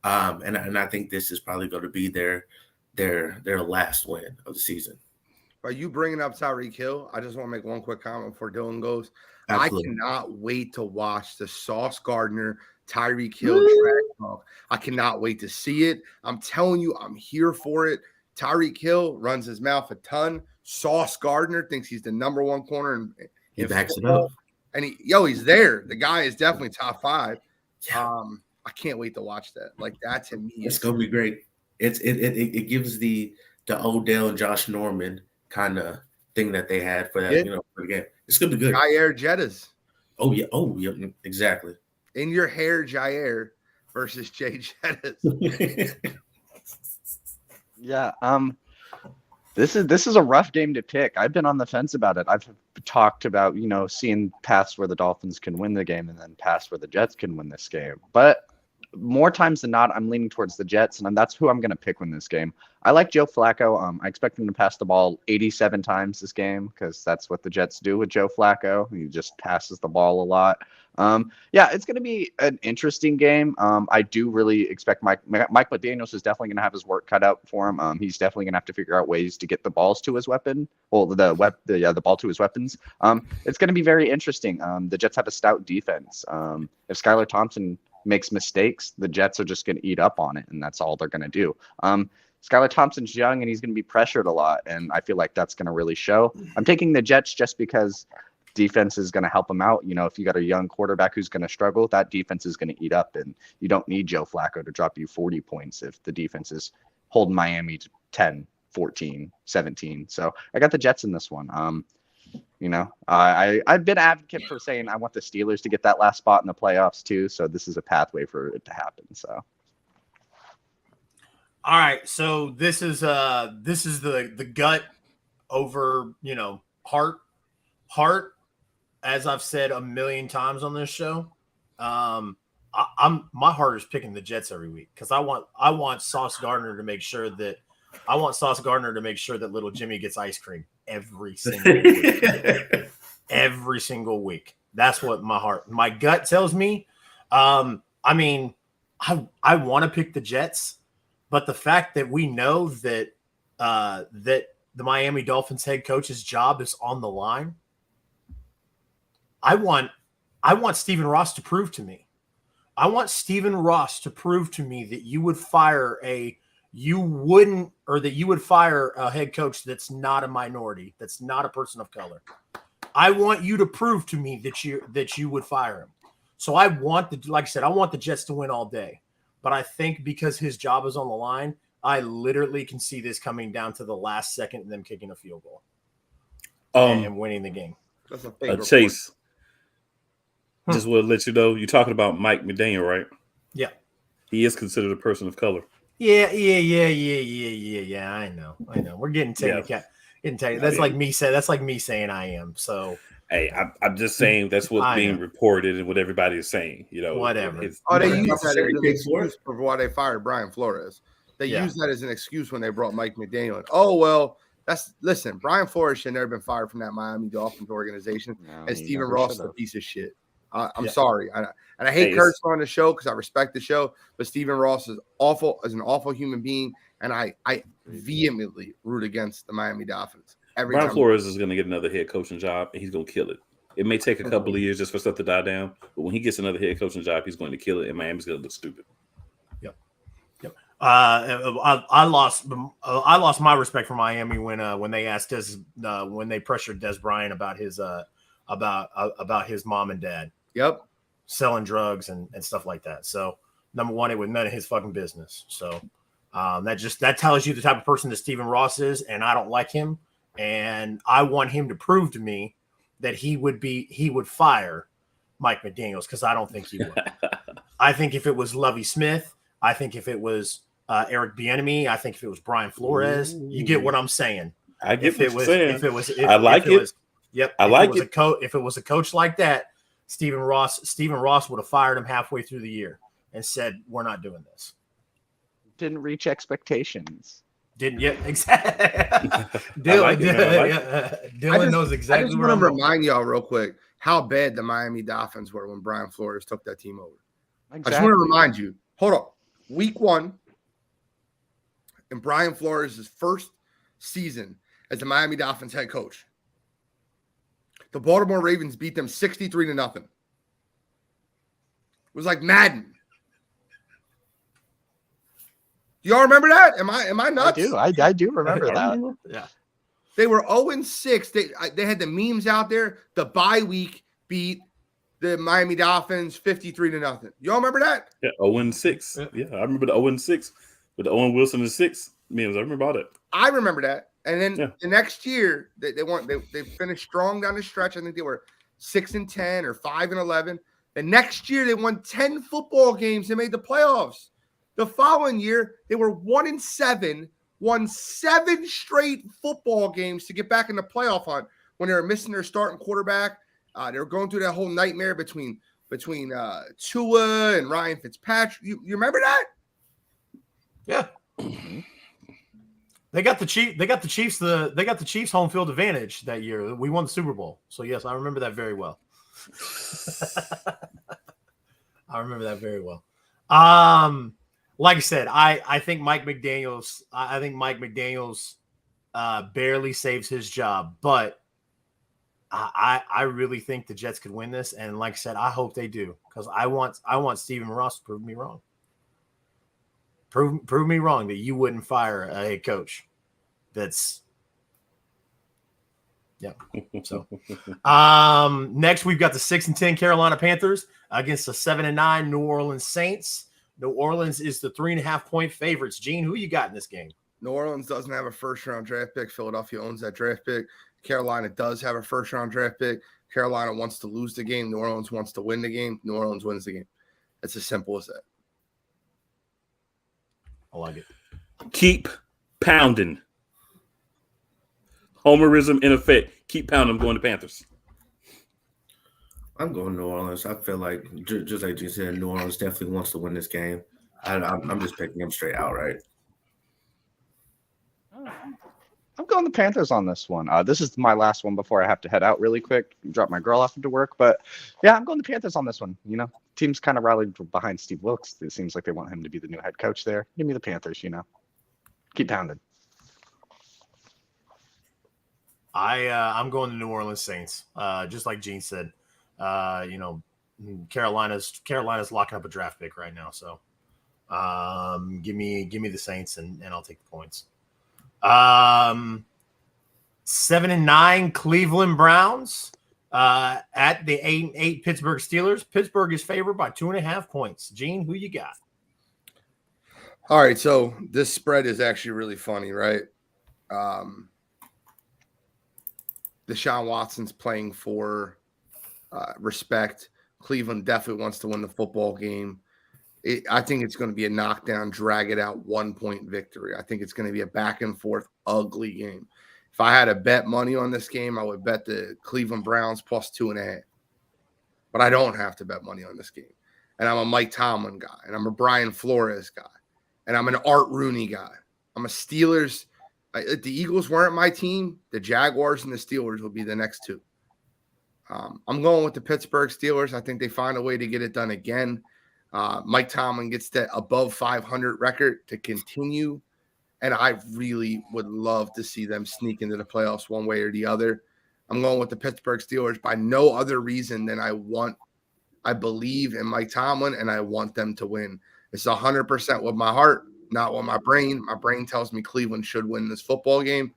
And I think this is probably going to be their last win of the season. Are you bringing up Tyreek Hill? I just want to make one quick comment before Dylan goes. Absolutely. I cannot wait to watch the Sauce Gardner, Tyreek Hill track talk. I cannot wait to see it. I'm telling you, I'm here for it. Tyreek Hill runs his mouth a ton. Sauce Gardner thinks he's the number 1 corner. He backs it up. And he's there. The guy is definitely top 5. Yeah. I can't wait to watch that. Like that to me, it's gonna be great. It gives the Odell and Josh Norman kind of thing that they had for that, for the game. It's gonna be good. Jair Jettas. Oh yeah, exactly. In your hair, Jair versus Jay Jettas. Yeah. This is a rough game to pick. I've been on the fence about it. I've talked about, seeing paths where the Dolphins can win the game and then paths where the Jets can win this game. But more times than not, I'm leaning towards the Jets, and that's who I'm going to pick win this game. I like Joe Flacco. I expect him to pass the ball 87 times this game because that's what the Jets do with Joe Flacco. He just passes the ball a lot. It's going to be an interesting game. I do really expect Mike McDaniels is definitely going to have his work cut out for him. He's definitely going to have to figure out ways to get the balls to his weapon. Well, the ball to his weapons. It's going to be very interesting. The Jets have a stout defense. If Skylar Thompson makes mistakes, the Jets are just going to eat up on it, and that's all they're going to do. Skylar Thompson's young, and he's going to be pressured a lot, and I feel like that's going to really show. I'm taking the Jets just because defense is going to help him out. You know, if you got a young quarterback who's going to struggle, that defense is going to eat up, and you don't need Joe Flacco to drop you 40 points if the defense is holding Miami to 10, 14, 17. So I got the Jets in this one. You know, I've been an advocate for saying I want the Steelers to get that last spot in the playoffs too. So this is a pathway for it to happen. So. All right, so this is the gut over, you know, heart. As I've said a million times on this show, my heart is picking the Jets every week because I want Sauce Gardner to make sure that little Jimmy gets ice cream every single week. Every single week. That's what my gut tells me. I mean, I want to pick the Jets. But the fact that we know that that the Miami Dolphins head coach's job is on the line, I want Stephen Ross to prove to me. I want Stephen Ross to prove to me that you would fire a head coach that's not a minority, that's not a person of color. I want you to prove to me that you would fire him. So I want the Jets to win all day. But I think because his job is on the line, I literally can see this coming down to the last second and them kicking a field goal and winning the game. That's a fake Chase, just want to let you know, you're talking about Mike McDaniel, right? Yeah. He is considered a person of color. Yeah. I know. We're getting technical. That's like me saying I am. So hey, I'm just saying that's what's being reported and what everybody is saying. You know, whatever. They use that as an excuse for why they fired Brian Flores. They used that as an excuse when they brought Mike McDaniel in. Oh well, listen. Brian Flores should never been fired from that Miami Dolphins organization, and Stephen Ross is a piece of shit. I'm sorry, and I hate cursing on the show because I respect the show, but Stephen Ross is awful, as an awful human being, and I vehemently root against the Miami Dolphins. Brian Flores is going to get another head coaching job, and he's going to kill it. It may take a couple of years just for stuff to die down, but when he gets another head coaching job, he's going to kill it, and Miami's going to look stupid. Yep. I lost my respect for Miami when they asked when they pressured Des Bryant about his mom and dad. Yep. Selling drugs and stuff like that. So number one, it was none of his fucking business. So that tells you the type of person that Stephen Ross is, and I don't like him. And I want him to prove to me that he would fire Mike McDaniels, because I don't think he would. I think if it was Lovie Smith, I think if it was Eric Bieniemy, I think if it was Brian Flores, you get what I'm saying. I get if what it you're was, saying. I like it. Yep. I like it. If it was a coach like that, Stephen Ross would have fired him halfway through the year and said, "We're not doing this." Didn't reach expectations. Didn't yet exactly. Dylan knows exactly. I just want to remind y'all real quick how bad the Miami Dolphins were when Brian Flores took that team over. Exactly. I just want to remind you. Hold on. Week 1, in Brian Flores' first season as the Miami Dolphins head coach, the Baltimore Ravens beat them 63-0. It was like Madden. Do y'all remember that? Am I nuts? I do remember that. Yeah. They were 0-6. They had the memes out there. The bye week beat the Miami Dolphins 53-0. Y'all remember that? Yeah, 0-6. Yeah, I remember the 0-6 with the Owen Wilson and 6 memes. I remember all that. I remember that. And then the next year, they finished strong down the stretch. I think they were 6-10 or 5-11. The next year, they won 10 football games and made the playoffs. The following year, they were 1-7, won 7 straight football games to get back in the playoff hunt when they were missing their starting quarterback. They were going through that whole nightmare between Tua and Ryan Fitzpatrick. You remember that? Yeah. They got the Chiefs home field advantage that year. We won the Super Bowl. So yes, I remember that very well. I remember that very well. Like I said, I think Mike McDaniels barely saves his job, but I really think the Jets could win this. And like I said, I hope they do, because I want Stephen Ross to prove me wrong. Prove me wrong that you wouldn't fire a head coach that's Yeah. So, next we've got the 6-10 Carolina Panthers against the 7-9 New Orleans Saints. New Orleans is the 3.5-point favorites. Gene, who you got in this game? New Orleans doesn't have a first-round draft pick. Philadelphia owns that draft pick. Carolina does have a first-round draft pick. Carolina wants to lose the game. New Orleans wants to win the game. New Orleans wins the game. It's as simple as that. I like it. Keep pounding. Homerism in effect. Keep pounding. I'm going to Panthers. I'm going New Orleans. I feel like, just like you said, New Orleans definitely wants to win this game. I'm just picking them straight outright. I'm going the Panthers on this one. This is my last one before I have to head out really quick, drop my girl off into work. But yeah, I'm going the Panthers on this one. You know, team's kind of rallied behind Steve Wilkes. It seems like they want him to be the new head coach there. Give me the Panthers, you know. Keep pounding. I'm going to New Orleans Saints. Just like Gene said, you know, Carolina's locking up a draft pick right now. So give me the Saints and I'll take the points. 7-9 Cleveland Browns at the 8-8 Pittsburgh Steelers. Pittsburgh is favored by 2.5 points. Gene, who you got? All right, so this spread is actually really funny, right? Deshaun Watson's playing for respect. Cleveland definitely wants to win the football game. I think it's going to be a knockdown, drag it out, 1-point victory. I think it's going to be a back and forth, ugly game. If I had to bet money on this game, I would bet the Cleveland Browns plus 2.5. But I don't have to bet money on this game. And I'm a Mike Tomlin guy, and I'm a Brian Flores guy, and I'm an Art Rooney guy. I'm a Steelers. If the Eagles weren't my team, the Jaguars and the Steelers will be the next two. I'm going with the Pittsburgh Steelers. I think they find a way to get it done again. Mike Tomlin gets that above 500 record to continue, and I really would love to see them sneak into the playoffs one way or the other. I'm going with the Pittsburgh Steelers by no other reason than I believe in Mike Tomlin, and I want them to win. It's 100% with my heart, not with my brain. My brain tells me Cleveland should win this football game,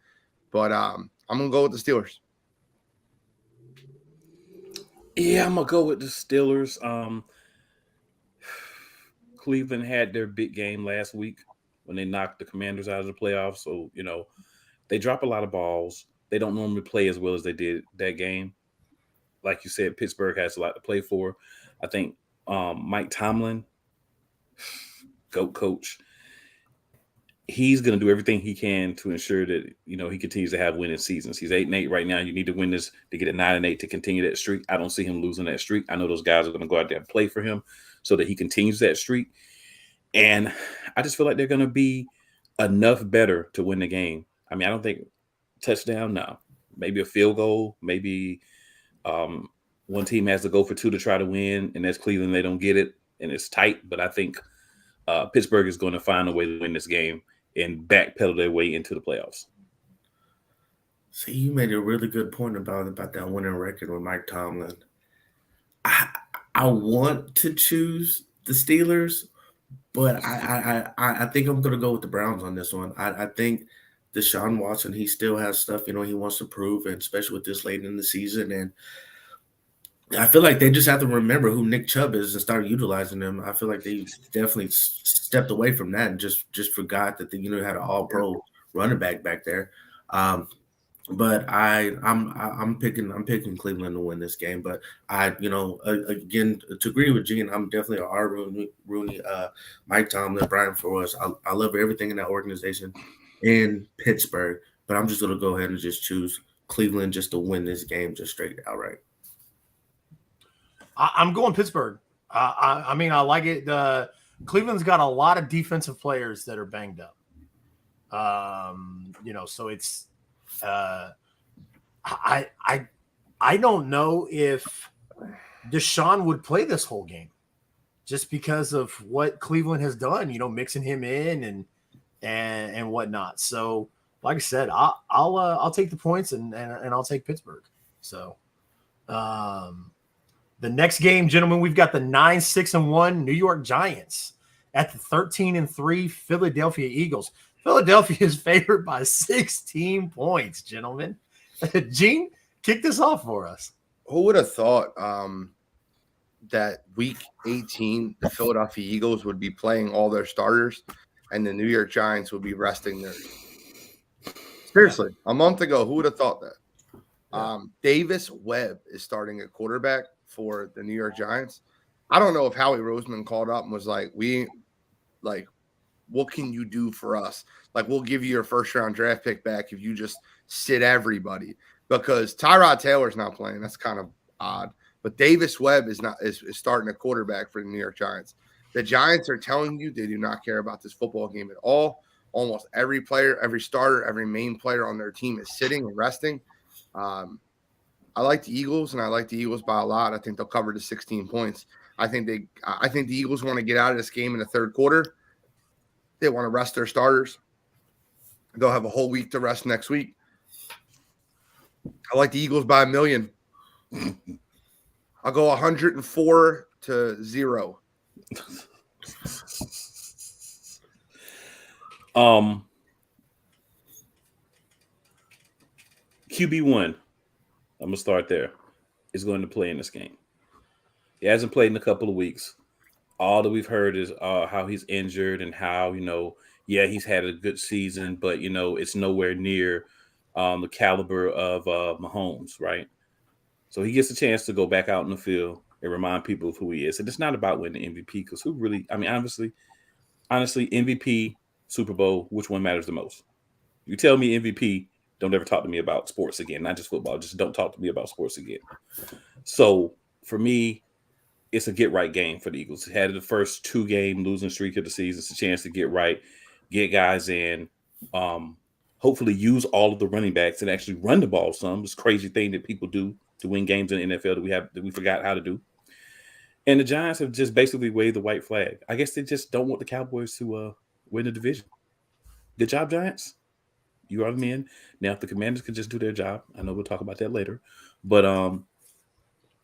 but I'm going to go with the Steelers. Yeah, I'm going to go with the Steelers. Cleveland had their big game last week when they knocked the Commanders out of the playoffs. So, you know, they drop a lot of balls. They don't normally play as well as they did that game. Like you said, Pittsburgh has a lot to play for. I think Mike Tomlin, GOAT coach, he's going to do everything he can to ensure that, you know, he continues to have winning seasons. He's 8-8 right now. You need to win this to get a 9-8 to continue that streak. I don't see him losing that streak. I know those guys are going to go out there and play for him so that he continues that streak. And I just feel like they're going to be enough better to win the game. I mean, I don't think touchdown, no. Maybe a field goal, maybe one team has to go for 2 to try to win, and that's Cleveland. They don't get it, and it's tight. But I think Pittsburgh is going to find a way to win this game and backpedal their way into the playoffs. See, you made a really good point about that winning record with Mike Tomlin. I want to choose the Steelers, but I think I'm going to go with the Browns on this one. I think Deshaun Watson, he still has stuff, you know, he wants to prove, and especially with this late in the season. And I feel like they just have to remember who Nick Chubb is and start utilizing him. I feel like they definitely stepped away from that and just forgot that they, you know, had an all-pro running back there. But I'm picking Cleveland to win this game. But again, to agree with Gene, I'm definitely a R. Rooney, Mike Tomlin, Brian Flores. I love everything in that organization in Pittsburgh. But I'm just gonna go ahead and just choose Cleveland just to win this game, just straight outright. I'm going Pittsburgh. I mean, I like it. Cleveland's got a lot of defensive players that are banged up. You know, so it's. I don't know if Deshaun would play this whole game just because of what Cleveland has done, you know, mixing him in and whatnot. So, like I said, I'll take the points and I'll take Pittsburgh. So, the next game, gentlemen, we've got the 9-6-1 New York Giants at the 13-3 Philadelphia Eagles. Philadelphia is favored by 16 points, gentlemen. Gene, kick this off for us. Who would have thought that week 18, the Philadelphia Eagles would be playing all their starters and the New York Giants would be resting theirs? Seriously, a month ago, who would have thought that? Davis Webb is starting at quarterback for the New York Giants. I don't know if Howie Roseman called up and was like, what can you do for us? Like, we'll give you your first-round draft pick back if you just sit everybody. Because Tyrod Taylor's not playing. That's kind of odd. But Davis Webb is starting a quarterback for the New York Giants. The Giants are telling you they do not care about this football game at all. Almost every player, every starter, every main player on their team is sitting and resting. I like the Eagles, and I like the Eagles by a lot. I think they'll cover the 16 points. I think the Eagles want to get out of this game in the third quarter. They want to rest their starters. They'll have a whole week to rest next week. I like the Eagles by 1 million. I'll go 104-0. QB1, I'm gonna start there, is going to play in this game. He hasn't played in a couple of weeks. All that we've heard is how he's injured and how, he's had a good season, but it's nowhere near the caliber of Mahomes, right? So he gets a chance to go back out in the field and remind people of who he is. And it's not about winning the MVP, because honestly, MVP, Super Bowl, which one matters the most? You tell me MVP, don't ever talk to me about sports again, not just football. Just don't talk to me about sports again. So for me, it's a get-right game for the Eagles. Had the first 2-game losing streak of the season. It's a chance to get right, get guys in, hopefully use all of the running backs and actually run the ball some. This crazy thing that people do to win games in the NFL that we forgot how to do. And the Giants have just basically waved the white flag. I guess they just don't want the Cowboys to win the division. Good job, Giants. You are the men. Now, if the Commanders could just do their job, I know we'll talk about that later. But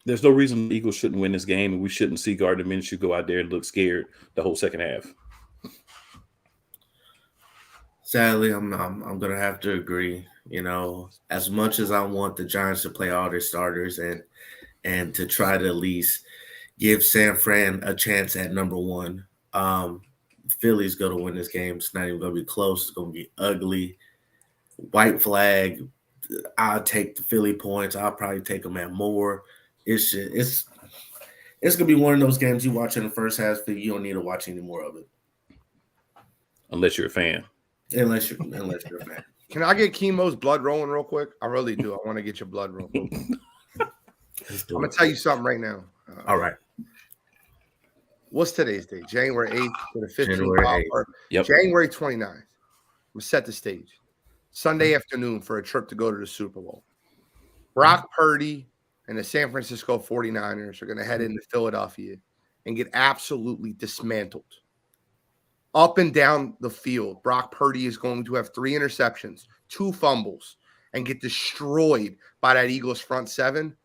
there's no reason the Eagles shouldn't win this game, and we shouldn't see Gardner Minshew go out there and look scared the whole second half. Sadly, I'm gonna have to agree. As much as I want the Giants to play all their starters and to try to at least give San Fran a chance at number one, Philly's gonna win this game. It's not even gonna be close. It's gonna be ugly. White flag. I'll take the Philly points. I'll probably take them at more. It's gonna be one of those games you watch in the first half, but you don't need to watch any more of it. Unless you're a fan. Unless you're a fan. Can I get Chemo's blood rolling real quick? I really do. I want to get your blood rolling. I'm gonna tell you something right now. All right. What's today's date? January 8th to the 15th. January 8th. Yep. January 29th. I'm gonna set the stage. Sunday afternoon for a trip to go to the Super Bowl. Brock Purdy and the San Francisco 49ers are going to head into Philadelphia and get absolutely dismantled. Up and down the field, Brock Purdy is going to have 3 interceptions, 2 fumbles, and get destroyed by that Eagles front 7.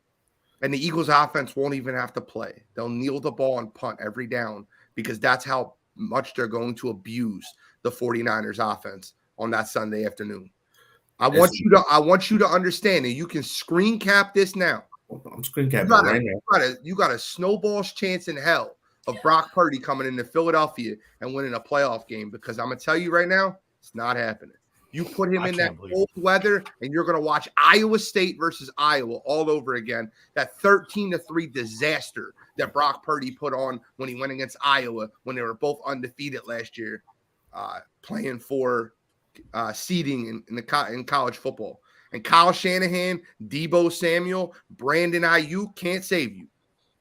And the Eagles offense won't even have to play. They'll kneel the ball and punt every down because that's how much they're going to abuse the 49ers offense on that Sunday afternoon. I want you to understand, and you can screen cap this now. I'm screen capping right now. You got a snowball's chance in hell of Brock Purdy coming into Philadelphia and winning a playoff game, because I'm going to tell you right now, it's not happening. You put him in that cold weather, and you're going to watch Iowa State versus Iowa all over again. That 13-3 disaster that Brock Purdy put on when he went against Iowa when they were both undefeated last year, playing for seeding in college football. And Kyle Shanahan, Debo Samuel, Brandon Ayuk can't save you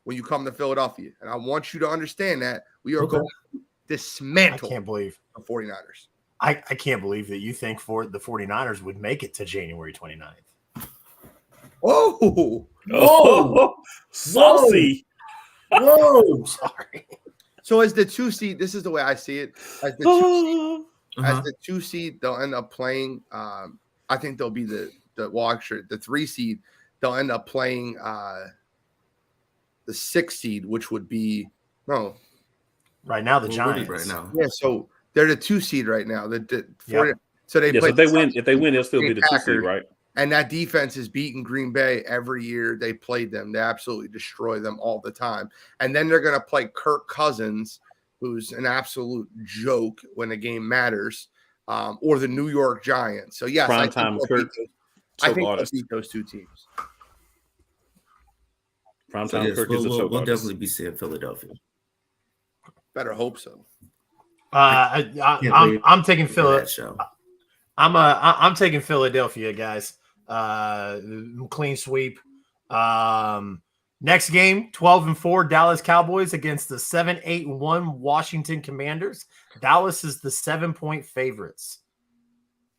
when you come to Philadelphia. And I want you to understand that we are going to dismantle the 49ers. I can't believe that you think the 49ers would make it to January 29th. Oh, saucy. Whoa. Sorry. So as the 2 seed, this is the way I see it. As the 2 seed, they'll end up playing. I think they'll be the 3 seed. They'll end up playing the 6 seed, which would be right now the Giants. Right now, yeah. So they're the 2 seed right now. So if they win, they'll still be the 2 seed, right? And that defense has beaten Green Bay every year they played them. They absolutely destroy them all the time. And then they're going to play Kirk Cousins, who's an absolute joke when a game matters, or the New York Giants. So, yes, I think they'll beat those two teams. Primetime Kirk is a choke artist. We'll definitely be seeing Philadelphia. Better hope so. I'm taking Philadelphia. I'm taking Philadelphia, guys. Clean sweep. Next game, 12-4 Dallas Cowboys against the 7-8-1 Washington Commanders. Dallas is the 7-point favorites.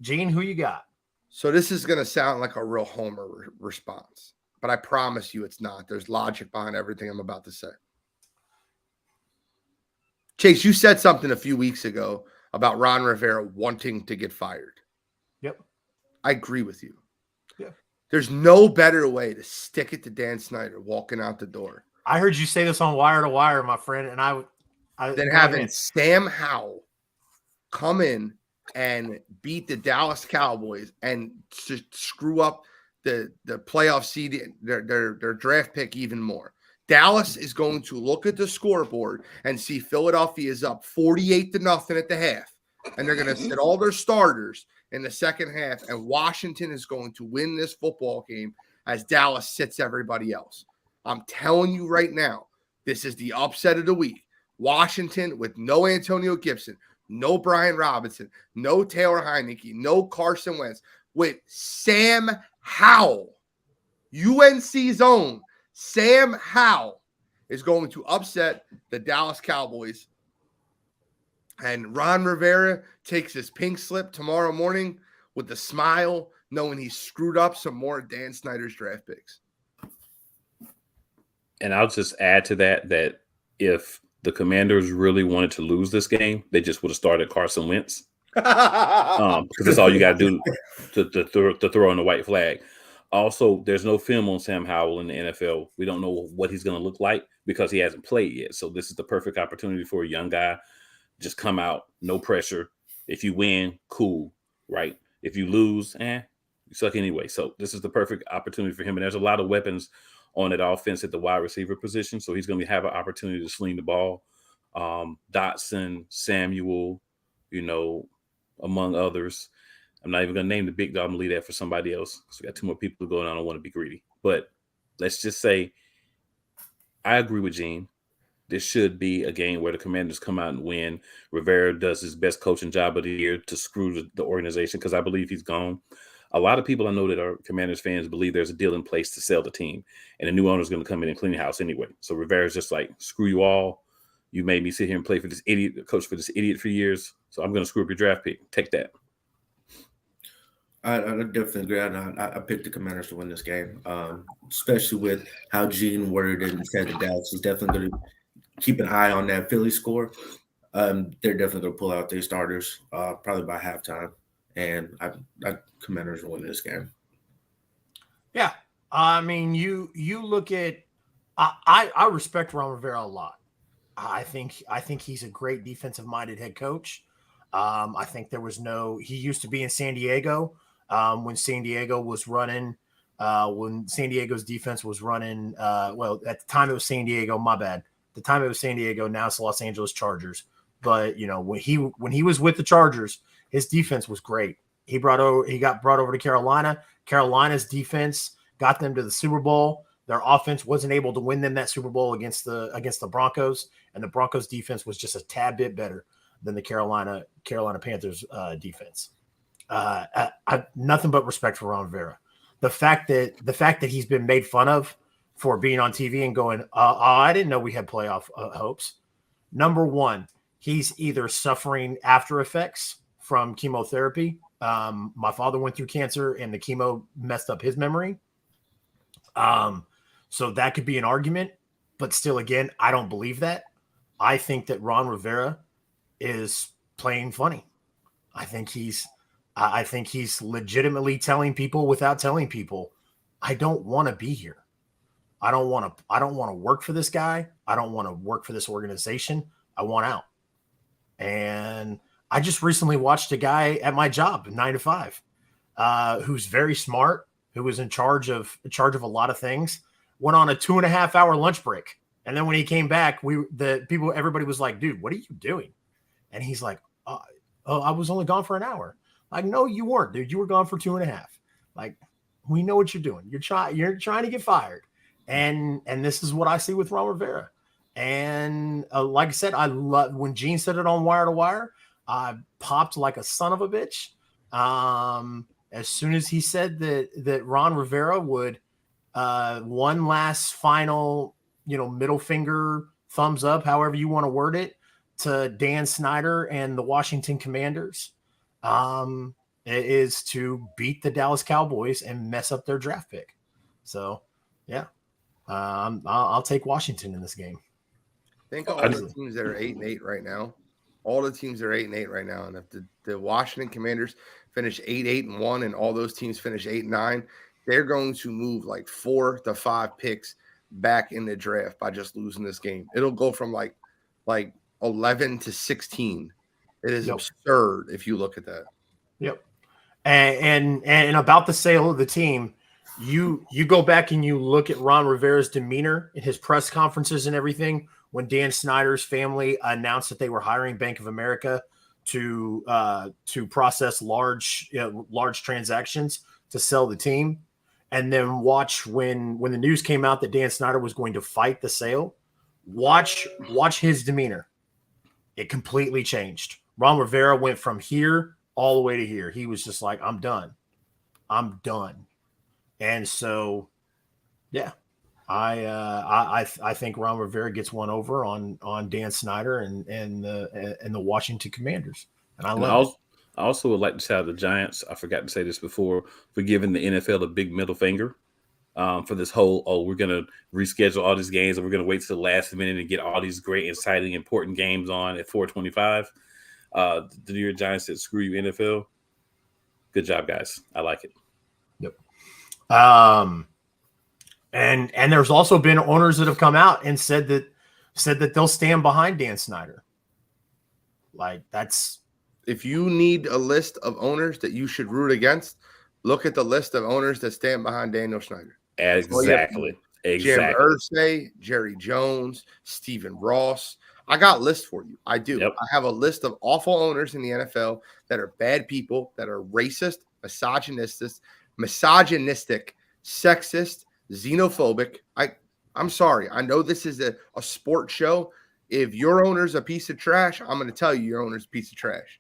Gene, who you got? So this is going to sound like a real homer response, but I promise you it's not. There's logic behind everything I'm about to say. Chase, you said something a few weeks ago about Ron Rivera wanting to get fired. Yep. I agree with you. Yeah. There's no better way to stick it to Dan Snyder walking out the door. I heard you say this on Wire to Wire, my friend, and I than having Sam Howell come in and beat the Dallas Cowboys and screw up the playoff seed, their draft pick even more. Dallas is going to look at the scoreboard and see Philadelphia is up 48-0 at the half, and they're going to sit all their starters in the second half, and Washington is going to win this football game as Dallas sits everybody else. I'm telling you right now, this is the upset of the week. Washington with no Antonio Gibson, no Brian Robinson, no Taylor Heineke, no Carson Wentz, with Sam Howell, UNC's own Sam Howell, is going to upset the Dallas Cowboys. And Ron Rivera takes his pink slip tomorrow morning with a smile, knowing he screwed up some more Dan Snyder's draft picks. And I'll just add to that if the Commanders really wanted to lose this game, they just would have started Carson Wentz. Because that's all you got to do to throw in the white flag. Also, there's no film on Sam Howell in the NFL. We don't know what he's going to look like because he hasn't played yet. So this is the perfect opportunity for a young guy. Just come out, no pressure. If you win, cool, right? If you lose, you suck anyway. So this is the perfect opportunity for him. And there's a lot of weapons on that offense at the wide receiver position. So he's going to have an opportunity to sling the ball. Dotson, Samuel, among others. I'm not even going to name the big dog. I'm going to leave that for somebody else because we got two more people going on. I don't want to be greedy. But let's just say I agree with Gene. This should be a game where the Commanders come out and win. Rivera does his best coaching job of the year to screw the organization because I believe he's gone. A lot of people I know that are Commanders fans believe there's a deal in place to sell the team, and the new owner is going to come in and clean the house anyway. So Rivera's just like, screw you all. You made me sit here and play for this idiot, coach for this idiot for years. So I'm going to screw up your draft pick. Take that. I definitely agree. I picked the Commanders to win this game, especially with how Gene worded it and said that Dallas is definitely going to keep an eye on that Philly score. They're definitely going to pull out their starters probably by halftime, and I Commanders will win this game. Yeah, I mean, you look at I respect Ron Rivera a lot. I think he's a great defensive-minded head coach. I think he used to be in San Diego when San Diego was running, when San Diego's defense was running. Well, at the time it was San Diego, my bad. At the time it was San Diego, now it's Los Angeles Chargers. But, when he was with the Chargers, his defense was great. He got brought over to Carolina. Carolina's defense got them to the Super Bowl. Their offense wasn't able to win them that Super Bowl against the Broncos, and the Broncos defense was just a tad bit better than the Carolina Panthers defense. Nothing but respect for Ron Rivera. The fact that he's been made fun of for being on TV and going, I didn't know we had playoff hopes. Number one, he's either suffering after effects from chemotherapy. My father went through cancer and the chemo messed up his memory. So that could be an argument, but still, again, I don't believe that. I think that Ron Rivera is playing funny. I think he's legitimately telling people without telling people, I don't want to be here. I don't want to work for this guy. I don't want to work for this organization. I want out. And I just recently watched a guy at my job, 9 to 5. who's very smart, who was in charge of a lot of things, went on a 2.5-hour lunch break. And then when he came back, everybody was like, dude, what are you doing? And he's like, I was only gone for an hour. Like, no, you weren't, dude. You were gone for 2.5. Like, we know what you're doing. You're trying to get fired. And this is what I see with Ron Rivera. And like I said, I love when Gene said it on Wire to Wire, I popped like a son of a bitch. As soon as he said that Ron Rivera would one last final, middle finger, thumbs up, however you want to word it, to Dan Snyder and the Washington Commanders, is to beat the Dallas Cowboys and mess up their draft pick. So, yeah, I'll take Washington in this game. Think of all the teams that are 8-8 right now. All the teams that are 8-8 right now, and if the Washington Commanders finish 8-8-1, and all those teams finish 8-9, they're going to move like 4 to 5 picks back in the draft by just losing this game. It'll go from like 11 to 16. It is absurd if you look at that. Yep. And about the sale of the team, you go back and you look at Ron Rivera's demeanor in his press conferences and everything when Dan Snyder's family announced that they were hiring Bank of America to process large transactions to sell the team, and then watch when the news came out that Dan Snyder was going to fight the sale. Watch his demeanor. It completely changed. Ron Rivera went from here all the way to here. He was just like, I'm done. And so, yeah, I think Ron Rivera gets one over on Dan Snyder and the Washington Commanders. And I also would like to shout out the Giants. I forgot to say this before, for giving the NFL a big middle finger for this whole, we're going to reschedule all these games and we're going to wait till the last minute and get all these great, exciting, important games on at 4:25. The New York Giants said, screw you, NFL. Good job, guys. I like it. Yep. And there's also been owners that have come out and said that they'll stand behind Dan Snyder. Like, that's, if you need a list of owners that you should root against, look at the list of owners that stand behind Daniel Snyder. Exactly. Jim Irsay, Jerry Jones, Stephen Ross. I got lists for you. I do. Yep. I have a list of awful owners in the NFL that are bad people, that are racist, misogynistic, sexist, xenophobic. I'm sorry. I know this is a sports show. If your owner's a piece of trash, I'm going to tell you your owner's a piece of trash.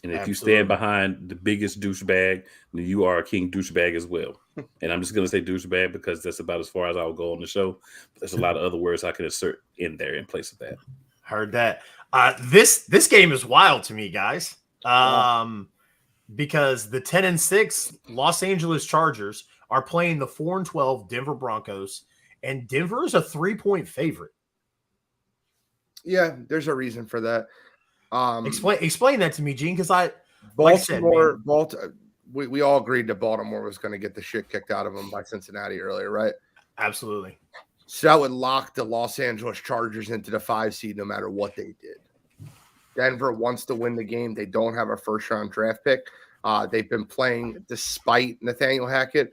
And if you stand behind the biggest douchebag, then you are a king douchebag as well. And I'm just going to say douchebag because that's about as far as I'll go on the show. But there's a lot of other words I can insert in there in place of that. Heard that. This game is wild to me, guys. Because the 10-6 Los Angeles Chargers are playing the 4-12 Denver Broncos, and Denver is a 3-point favorite. Yeah, there's a reason for that. Explain that to me, Gene, because Baltimore, we all agreed that Baltimore was going to get the shit kicked out of them by Cincinnati earlier, right? Absolutely. So that would lock the Los Angeles Chargers into the 5 seed no matter what they did. Denver wants to win the game. They don't have a first-round draft pick. They've been playing, despite Nathaniel Hackett,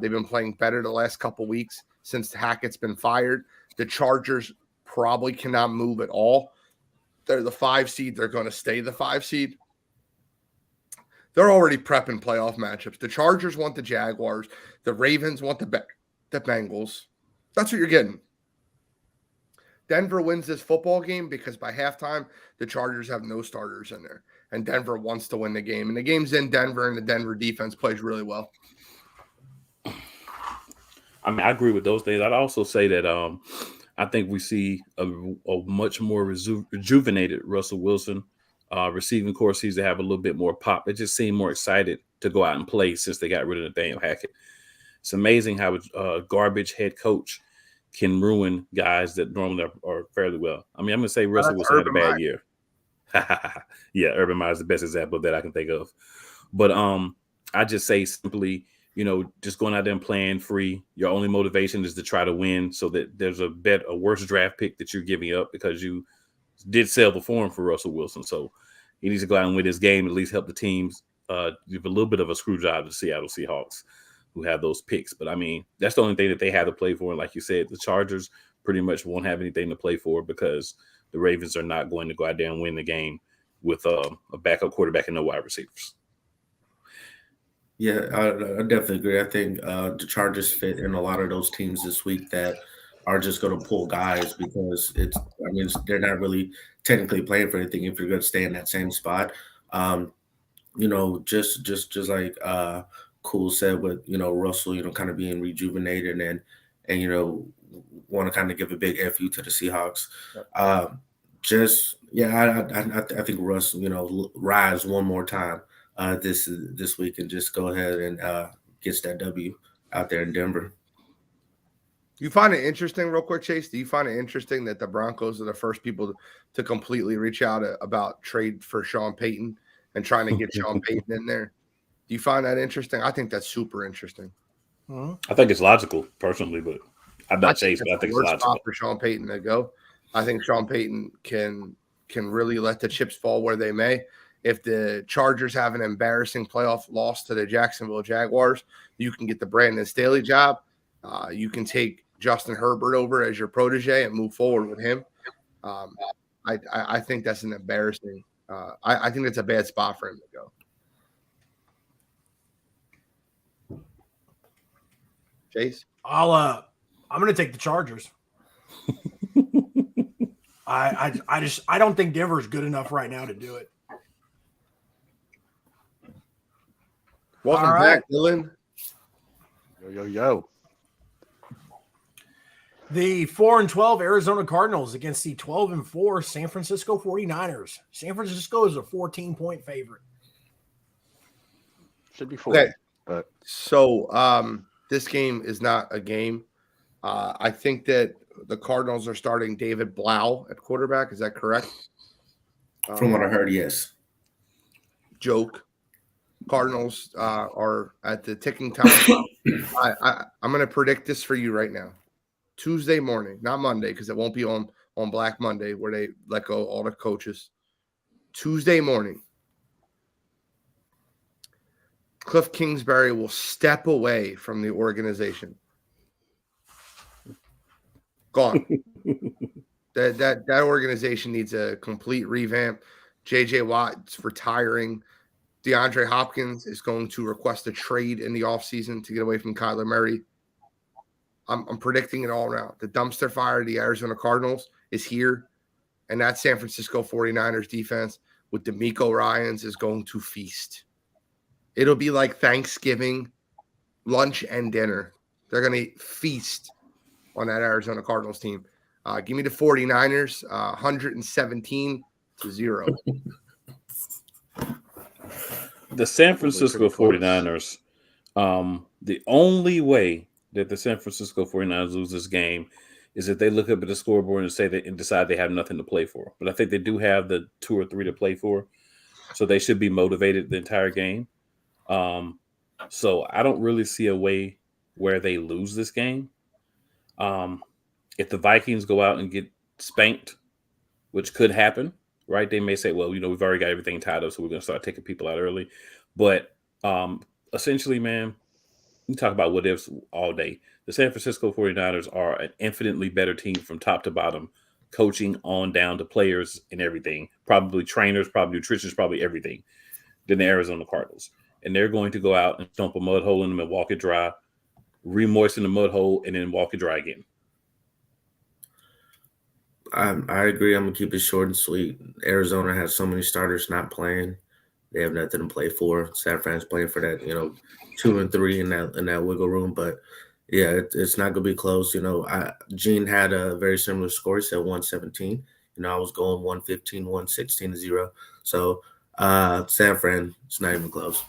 they've been playing better the last couple weeks since Hackett's been fired. The Chargers probably cannot move at all. They're the 5 seed. They're going to stay the 5 seed. They're already prepping playoff matchups. The Chargers want the Jaguars. The Ravens want the Bengals. That's what you're getting. Denver wins this football game because by halftime, the Chargers have no starters in there. And Denver wants to win the game. And the game's in Denver, and the Denver defense plays really well. I mean, I agree with those things. I'd also say that I think we see a much more rejuvenated Russell Wilson. Receiving core seems to have a little bit more pop. They just seem more excited to go out and play since they got rid of Nathaniel Hackett. It's amazing how a garbage head coach can ruin guys that normally are fairly well. I mean, I'm going to say Russell Wilson had a bad year. Yeah, Urban Meyer is the best example that I can think of. But I just say simply, just going out there and playing free. Your only motivation is to try to win, so that there's a worse draft pick that you're giving up because you did sell the form for Russell Wilson. So he needs to go out and win this game, at least help the teams give a little bit of a screw job to Seattle Seahawks, who have those picks. But I mean, that's the only thing that they have to play for. And like you said, the Chargers pretty much won't have anything to play for because the Ravens are not going to go out there and win the game with a backup quarterback and no wide receivers. Yeah, I definitely agree. I think the Chargers fit in a lot of those teams this week that are just going to pull guys because they're not really technically playing for anything if you're going to stay in that same spot. Just like Cool said with Russell, kind of being rejuvenated and want to kind of give a big FU to the Seahawks. I think Russ, rise one more time this week and just go ahead and gets that W out there in Denver. You find it interesting, real quick, Chase? Do you find it interesting that the Broncos are the first people to completely reach out about trade for Sean Payton and trying to get Sean Payton in there? Do you find that interesting? I think that's super interesting. I think it's logical, personally, but I'm not Chase, but I think it's logical. For Sean Payton to go. I think Sean Payton can really let the chips fall where they may. If the Chargers have an embarrassing playoff loss to the Jacksonville Jaguars, you can get the Brandon Staley job. You can take Justin Herbert over as your protege and move forward with him. I think that's an embarrassing. I think that's a bad spot for him to go. Chase, I'm going to take the Chargers. I don't think Denver's good enough right now to do it. Welcome back, Dylan. Yo. The 4-12 Arizona Cardinals against the 12-4 San Francisco 49ers. San Francisco is a 14-point favorite. Should be 4. Okay. But So this game is not a game. I think that the Cardinals are starting David Blau at quarterback. Is that correct? From what I heard, yes. Joke. Cardinals are at the ticking time. I'm going to predict this for you right now. Tuesday morning, not Monday, because it won't be on Black Monday where they let go all the coaches. Tuesday morning, Cliff Kingsbury will step away from the organization. Gone. That organization needs a complete revamp. J.J. Watt's retiring. DeAndre Hopkins is going to request a trade in the offseason to get away from Kyler Murray. I'm predicting it all now. The dumpster fire of the Arizona Cardinals is here, and that San Francisco 49ers defense with DeMeco Ryans is going to feast. It'll be like Thanksgiving, lunch, and dinner. They're going to feast on that Arizona Cardinals team. Give me the 49ers, 117-0. The San Francisco 49ers, the only way that the San Francisco 49ers lose this game is if they look up at the scoreboard and decide they have nothing to play for. But I think they do have the 2 or 3 to play for, so they should be motivated the entire game. So I don't really see a way where they lose this game. If the Vikings go out and get spanked, which could happen, right? They may say, well, we've already got everything tied up, so we're going to start taking people out early. But essentially, man, we talk about what ifs all day. The San Francisco 49ers are an infinitely better team from top to bottom, coaching on down to players and everything, probably trainers, probably nutritionists, probably everything, than the Arizona Cardinals. And they're going to go out and dump a mud hole in them and walk it dry, re-moisten the mud hole, and then walk it dry again. I agree. I'm going to keep it short and sweet. Arizona has so many starters not playing. They have nothing to play for. San Fran's playing for that, 2 and 3 in that wiggle room. But, yeah, it's not going to be close. Gene had a very similar score. He said 117. I was going 115, 116-0. So, San Fran, it's not even close.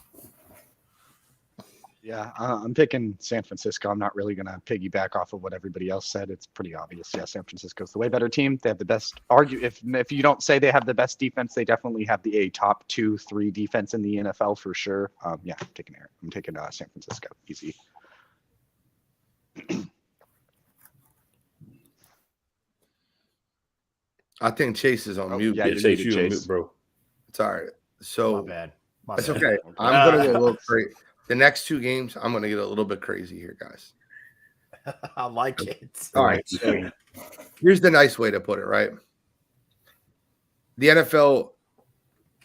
Yeah, I'm picking San Francisco. I'm not really going to piggyback off of what everybody else said. It's pretty obvious. Yeah, San Francisco's the way better team. They have the best. If you don't say they have the best defense, they definitely have the top 2-3 defense in the NFL for sure. Yeah, I'm taking San Francisco. Easy. I think Chase is on mute. Yeah, Chase, you on mute, bro. It's all right. So My bad. My That's bad. okay. I'm gonna get a little crazy. The next 2 games, I'm gonna get a little bit crazy here, guys. I like it. All right. So here's the nice way to put it, right? The NFL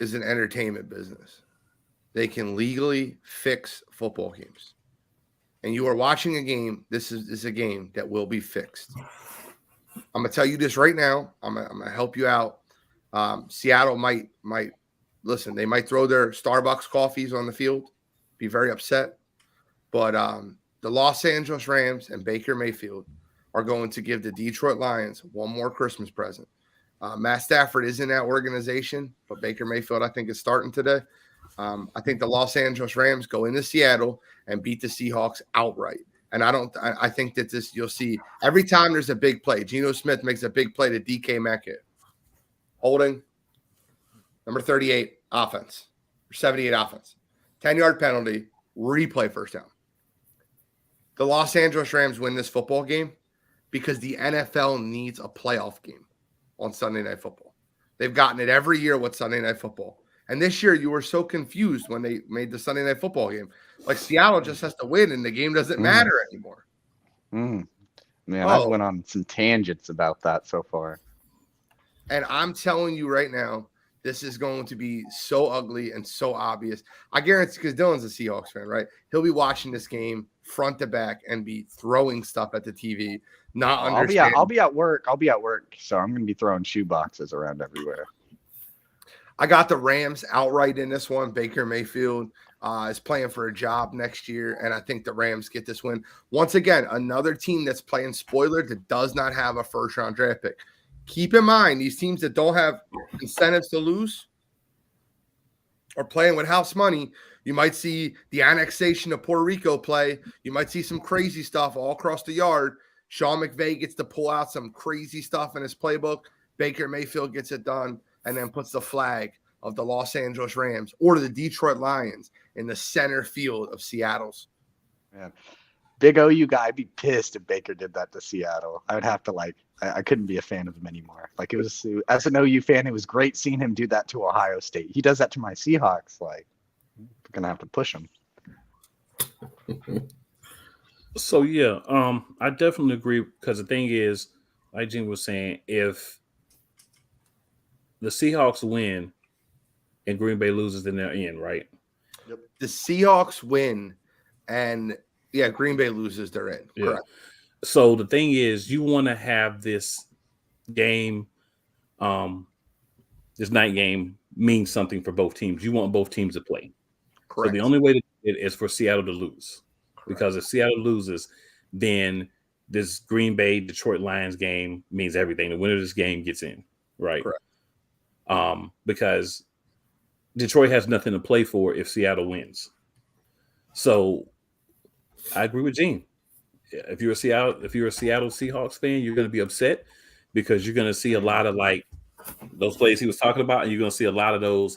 is an entertainment business. They can legally fix football games. And you are watching a game. This is a game that will be fixed. I'm gonna tell you this right now. I'm gonna help you out. Seattle might listen. They might throw their Starbucks coffees on the field, be very upset. But the Los Angeles Rams and Baker Mayfield are going to give the Detroit Lions one more Christmas present. Matt Stafford is in that organization, but Baker Mayfield, I think, is starting today. I think the Los Angeles Rams go into Seattle and beat the Seahawks outright. And I think that this, you'll see every time there's a big play. Geno Smith makes a big play to DK Metcalf. Holding, number 38, offense, or 78 offense. 10-yard penalty, replay first down. The Los Angeles Rams win this football game because the NFL needs a playoff game on Sunday Night Football. They've gotten it every year with Sunday Night Football. And this year, you were so confused when they made the Sunday Night Football game. Like, Seattle just has to win, and the game doesn't matter anymore. Man, I've went on some tangents about that so far. And I'm telling you right now, this is going to be so ugly and so obvious. I guarantee, because Dylan's a Seahawks fan, right? He'll be watching this game front to back and be throwing stuff at the TV, not understanding. I'll be at work. So I'm going to be throwing shoe boxes around everywhere. I got the Rams outright in this one. Baker Mayfield is playing for a job next year, and I think the Rams get this win. Once again, another team that's playing spoiler that does not have a first-round draft pick. Keep in mind, these teams that don't have incentives to lose are playing with house money. You might see the annexation of Puerto Rico play. You might see some crazy stuff all across the yard. Sean McVay gets to pull out some crazy stuff in his playbook. Baker Mayfield gets it done and then puts the flag of the Los Angeles Rams or the Detroit Lions in the center field of Seattle's. Man, big OU guy, I'd be pissed if Baker did that to Seattle. I would have to I couldn't be a fan of him anymore. Like, it was, as an OU fan, it was great seeing him do that to Ohio State. He does that to my Seahawks. Like, I'm gonna have to push him. So yeah, I definitely agree, because the thing is, like Gene was saying, if the Seahawks win and Green Bay loses, then they're in, right? Yep. The Seahawks win and Green Bay loses, they're in. Yeah. Correct. So the thing is, you want to have this game, this night game, mean something for both teams. You want both teams to play. Correct. So the only way to do it is for Seattle to lose. Correct. Because if Seattle loses, then this Green Bay Detroit Lions game means everything. The winner of this game gets in, right? Correct. Because Detroit has nothing to play for if Seattle wins. So I agree with Gene. If you're a Seattle Seahawks fan, you're going to be upset because you're going to see a lot of like those plays he was talking about, and you're going to see a lot of those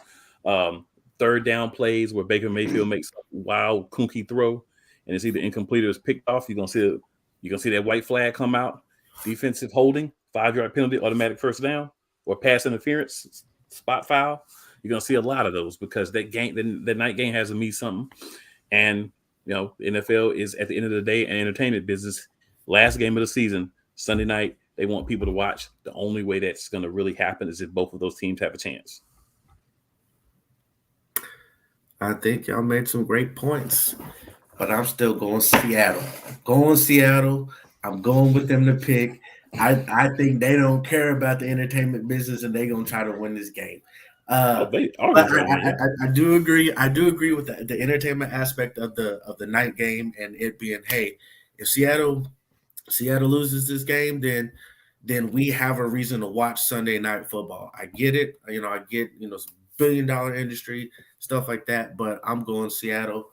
third down plays where Baker Mayfield makes a wild kooky throw, and it's either incomplete or it's picked off. You're going to see that white flag come out, defensive holding, 5-yard penalty, automatic first down, or pass interference, spot foul. You're going to see a lot of those because that game, the night game, has to mean something, and NFL is, at the end of the day, an entertainment business. Last game of the season, Sunday night, they want people to watch. The only way that's going to really happen is if both of those teams have a chance. I think y'all made some great points, but I'm still going Seattle. I'm going with them to pick. I think they don't care about the entertainment business, and they're going to try to win this game. I do agree. I do agree with the entertainment aspect of the night game, and it being, hey, if Seattle loses this game, then we have a reason to watch Sunday Night Football. I get it. I get it's a billion-dollar industry, stuff like that. But I'm going Seattle,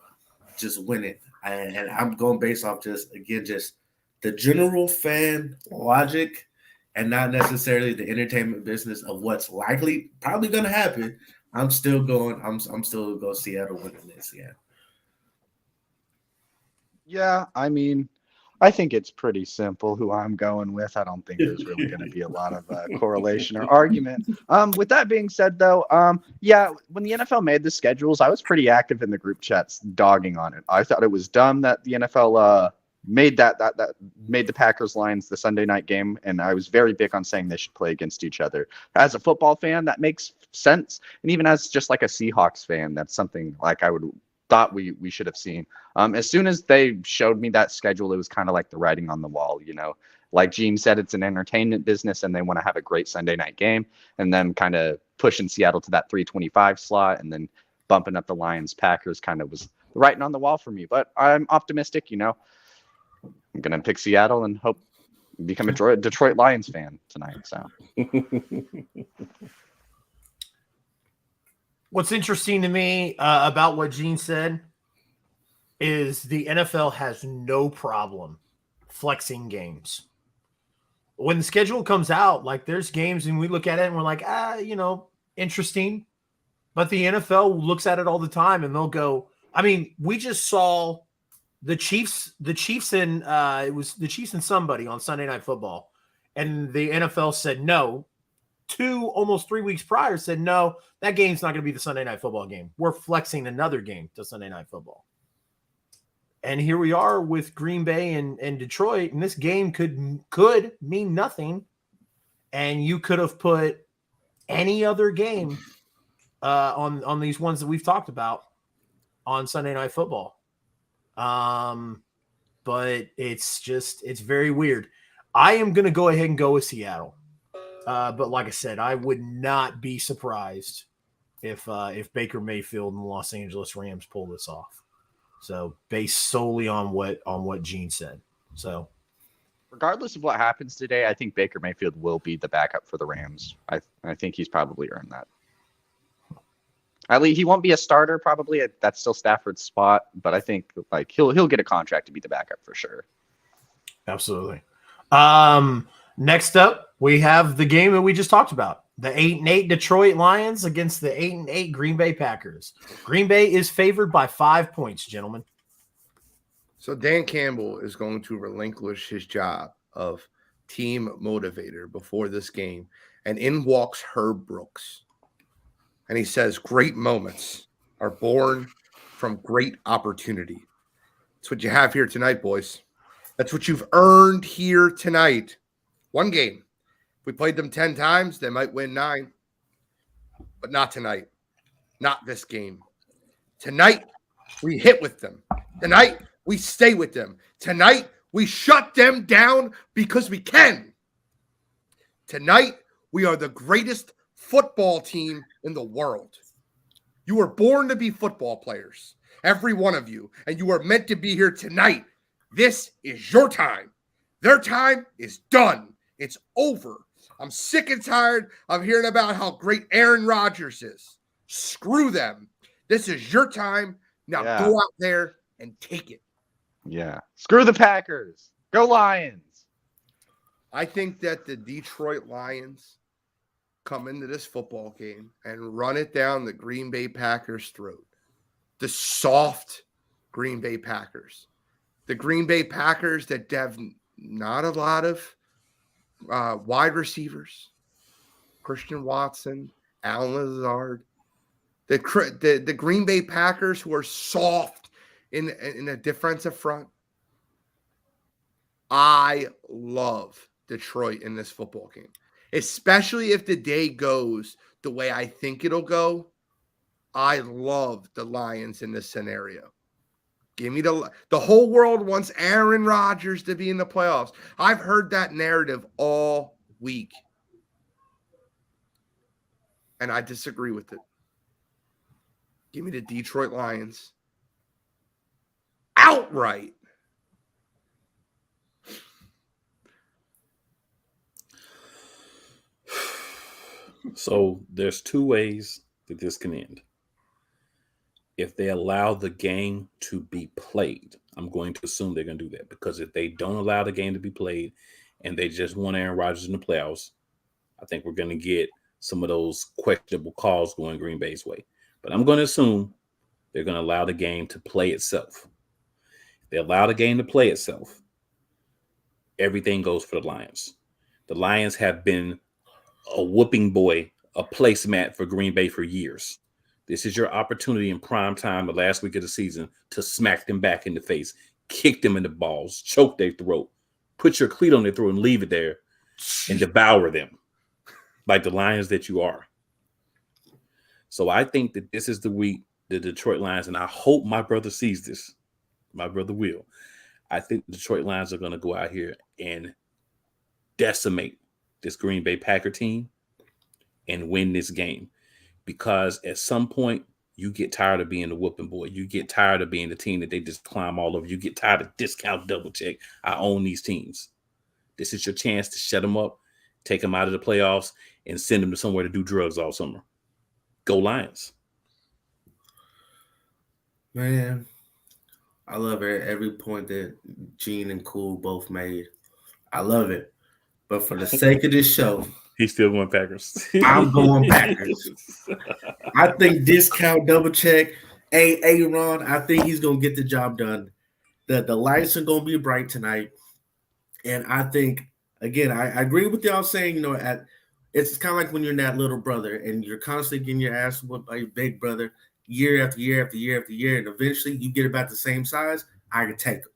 just win it, and I'm going based off just the general fan logic, and not necessarily the entertainment business of what's probably going to happen. I'm still going to go Seattle winning this. Yeah. Yeah, I mean, I think it's pretty simple who I'm going with. I don't think there's really going to be a lot of correlation or argument. With that being said, though, yeah, when the NFL made the schedules, I was pretty active in the group chats, dogging on it. I thought it was dumb that the NFL made that made the Packers Lions the Sunday night game, and I was very big on saying they should play against each other. As a football fan, that makes sense, and even as just like a Seahawks fan, that's something like I would thought we should have seen. As soon as they showed me that schedule, it was kind of like the writing on the wall, you know. Like Gene said, it's an entertainment business, and they want to have a great Sunday night game, and then kind of pushing Seattle to that 325 slot, and then bumping up the Lions Packers kind of was the writing on the wall for me. But I'm optimistic, you know. I'm gonna pick Seattle and hope become a Detroit Lions fan tonight. So. What's interesting to me about what Gene said is the NFL has no problem flexing games. When the schedule comes out, like there's games and we look at it and we're like, you know, interesting. But the NFL looks at it all the time and they'll go, I mean, we just saw the Chiefs and it was the Chiefs and somebody on Sunday Night Football. And the NFL said no. Almost 3 weeks prior said, no, that game's not going to be the Sunday Night Football game. We're flexing another game to Sunday Night Football. And here we are with Green Bay and Detroit, and this game could mean nothing. And you could have put any other game on these ones that we've talked about on Sunday Night Football. But it's very weird. I am going to go ahead and go with Seattle. But like I said, I would not be surprised if Baker Mayfield and the Los Angeles Rams pull this off. So based solely on what Gene said. So regardless of what happens today, I think Baker Mayfield will be the backup for the Rams. I think he's probably earned that. At least he won't be a starter probably. That's still Stafford's spot, but I think like he'll get a contract to be the backup for sure. Absolutely. Next up, we have the game that we just talked about. The 8-8 Detroit Lions against the 8-8 Green Bay Packers. Green Bay is favored by 5 points, gentlemen. So Dan Campbell is going to relinquish his job of team motivator before this game. And in walks Herb Brooks. And he says, great moments are born from great opportunity. That's what you have here tonight, boys. That's what you've earned here tonight. One game. If we played them 10 times, they might win 9. But not tonight. Not this game. Tonight, we hit with them. Tonight, we stay with them. Tonight, we shut them down because we can. Tonight, we are the greatest football team in the world. You were born to be football players. Every one of you. And you are meant to be here tonight. This is your time. Their time is done. It's over. I'm sick and tired of hearing about how great Aaron Rodgers is. Screw them. This is your time. Now go out there and take it. Yeah. Screw the Packers. Go Lions. I think that the Detroit Lions come into this football game and run it down the Green Bay Packers' throat. The soft Green Bay Packers. The Green Bay Packers that have not a lot of wide receivers. Christian Watson, Allen Lazard. The Green Bay Packers who are soft in a defensive front. I love Detroit in this football game, especially if the day goes the way I think it'll go. I love the Lions in this scenario. Give me the whole world wants Aaron Rodgers to be in the playoffs. I've heard that narrative all week. And I disagree with it. Give me the Detroit Lions. Outright. So there's 2 ways that this can end. If they allow the game to be played, I'm going to assume they're going to do that, because if they don't allow the game to be played and they just want Aaron Rodgers in the playoffs, I think we're going to get some of those questionable calls going Green Bay's way. But I'm going to assume they're going to allow the game to play itself. If they allow the game to play itself, everything goes for the Lions. The Lions have been a whooping boy, a placemat for Green Bay for years. This is your opportunity in prime time, the last week of the season, to smack them back in the face, kick them in the balls, choke their throat, put your cleat on their throat and leave it there and devour them like the Lions that you are. So I think that this is the week the Detroit Lions, and I hope my brother sees this. My brother will. I think the Detroit Lions are going to go out here and decimate this Green Bay Packer team and win this game. Because at some point, you get tired of being the whooping boy. You get tired of being the team that they just climb all over. You get tired of discount double check. I own these teams. This is your chance to shut them up, take them out of the playoffs, and send them to somewhere to do drugs all summer. Go Lions. Man, I love every point that Gene and Cool both made. I love it. But for the sake of this show, he's still going Packers. I'm going Packers. I think discount double check. Ron, I think he's going to get the job done. The lights are going to be bright tonight. And I think, again, I agree with y'all saying, it's kind of like when you're that little brother and you're constantly getting your ass whooped by your big brother year after year after year after year. And eventually you get about the same size. I can take them.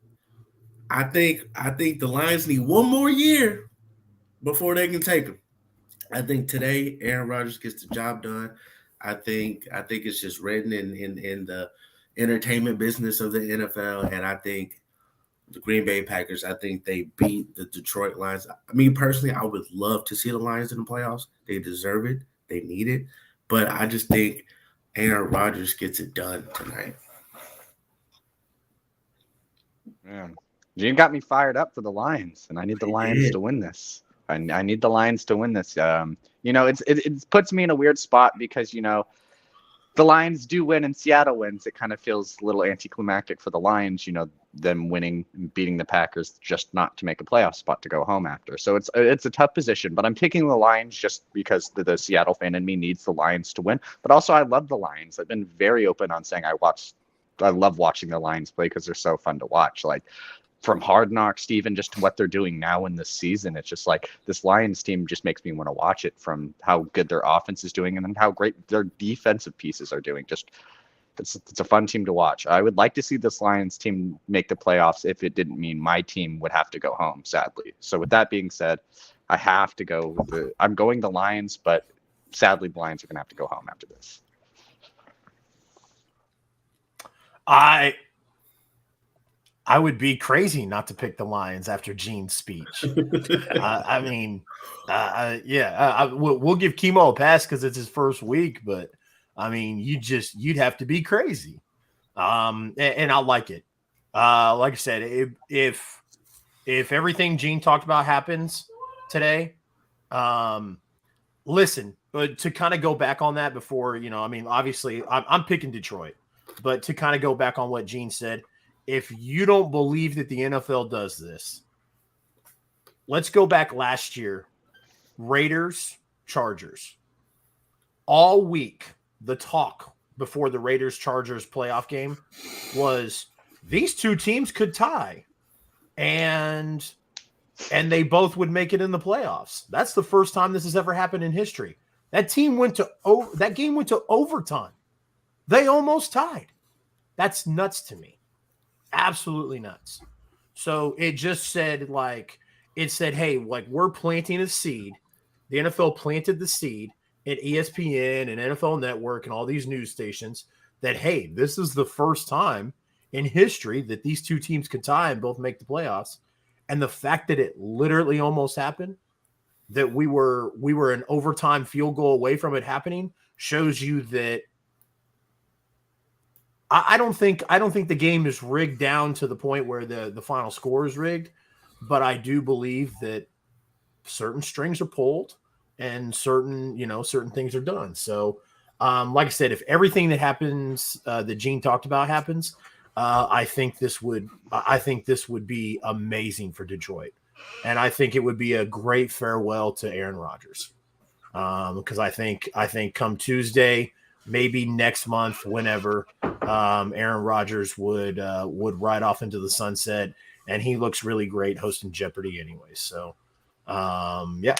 I think the Lions need one more year before they can take them. I think today Aaron Rodgers gets the job done. I think it's just written in the entertainment business of the NFL, and I think the Green Bay Packers, I think they beat the Detroit Lions. I mean, personally, I would love to see the Lions in the playoffs. They deserve it. They need it. But I just think Aaron Rodgers gets it done tonight. Man, you got me fired up for the Lions, and I need the Lions to win this. I need the Lions to win this. It puts me in a weird spot because, the Lions do win and Seattle wins. It kind of feels a little anticlimactic for the Lions, them winning and beating the Packers just not to make a playoff spot to go home after. So it's a tough position, but I'm picking the Lions just because the Seattle fan in me needs the Lions to win. But also I love the Lions. I've been very open on saying I love watching the Lions play because they're so fun to watch. Like, from Hard Knocks, even just to what they're doing now in this season, it's just like this Lions team just makes me want to watch it, from how good their offense is doing and then how great their defensive pieces are doing. Just it's a fun team to watch. I would like to see this Lions team make the playoffs if it didn't mean my team would have to go home, sadly. So with that being said, I have to go with I'm going the Lions, but sadly the Lions are going to have to go home after this. I would be crazy not to pick the Lions after Gene's speech. We'll give Chemo a pass because it's his first week, but I mean, you'd have to be crazy. And I like it. Like I said, if everything Gene talked about happens today, listen, but to kind of go back on that before, obviously I'm picking Detroit, but to kind of go back on what Gene said, if you don't believe that the NFL does this, let's go back last year. Raiders, Chargers. All week, the talk before the Raiders-Chargers playoff game was these two teams could tie, and they both would make it in the playoffs. That's the first time this has ever happened in history. That game went to overtime. They almost tied. That's nuts to me. Absolutely nuts. So it just said, hey, we're planting a seed. The NFL planted the seed at ESPN and NFL Network and all these news stations that, hey, this is the first time in history that these two teams could tie and both make the playoffs. And the fact that it literally almost happened, that we were an overtime field goal away from it happening, shows you that I don't think the game is rigged down to the point where the final score is rigged, but I do believe that certain strings are pulled and certain things are done. So, like I said, if everything that happens that Gene talked about happens, I think this would be amazing for Detroit, and I think it would be a great farewell to Aaron Rodgers, because I think come Tuesday, maybe next month, whenever, Aaron Rodgers would ride off into the sunset, and he looks really great hosting Jeopardy anyway. So, yeah,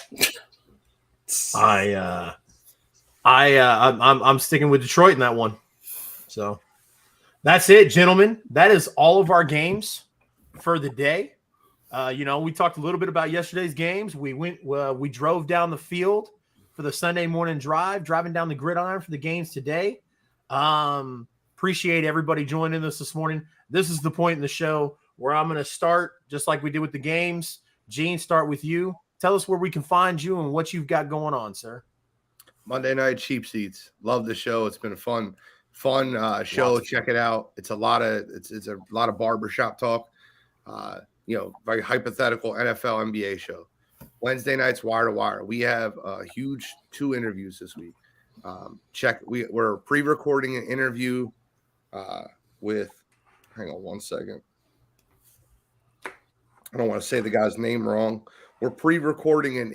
I'm sticking with Detroit in that one. So that's it, gentlemen. That is all of our games for the day. We talked a little bit about yesterday's games. We drove down the field for the Sunday morning drive, driving down the gridiron for the games today. Appreciate everybody joining us this morning. This is the point in the show where I'm going to start just like we did with the games. Gene, start with you. Tell us where we can find you and what you've got going on, sir. Monday Night Cheap Seats. Love the show. It's been a fun show. Check it out. It's a lot of barbershop talk. Very hypothetical NFL, NBA show. Wednesday nights, Wire to Wire. We have a huge 2 interviews this week. We're pre-recording an interview with. Hang on one second. I don't want to say the guy's name wrong. We're pre-recording an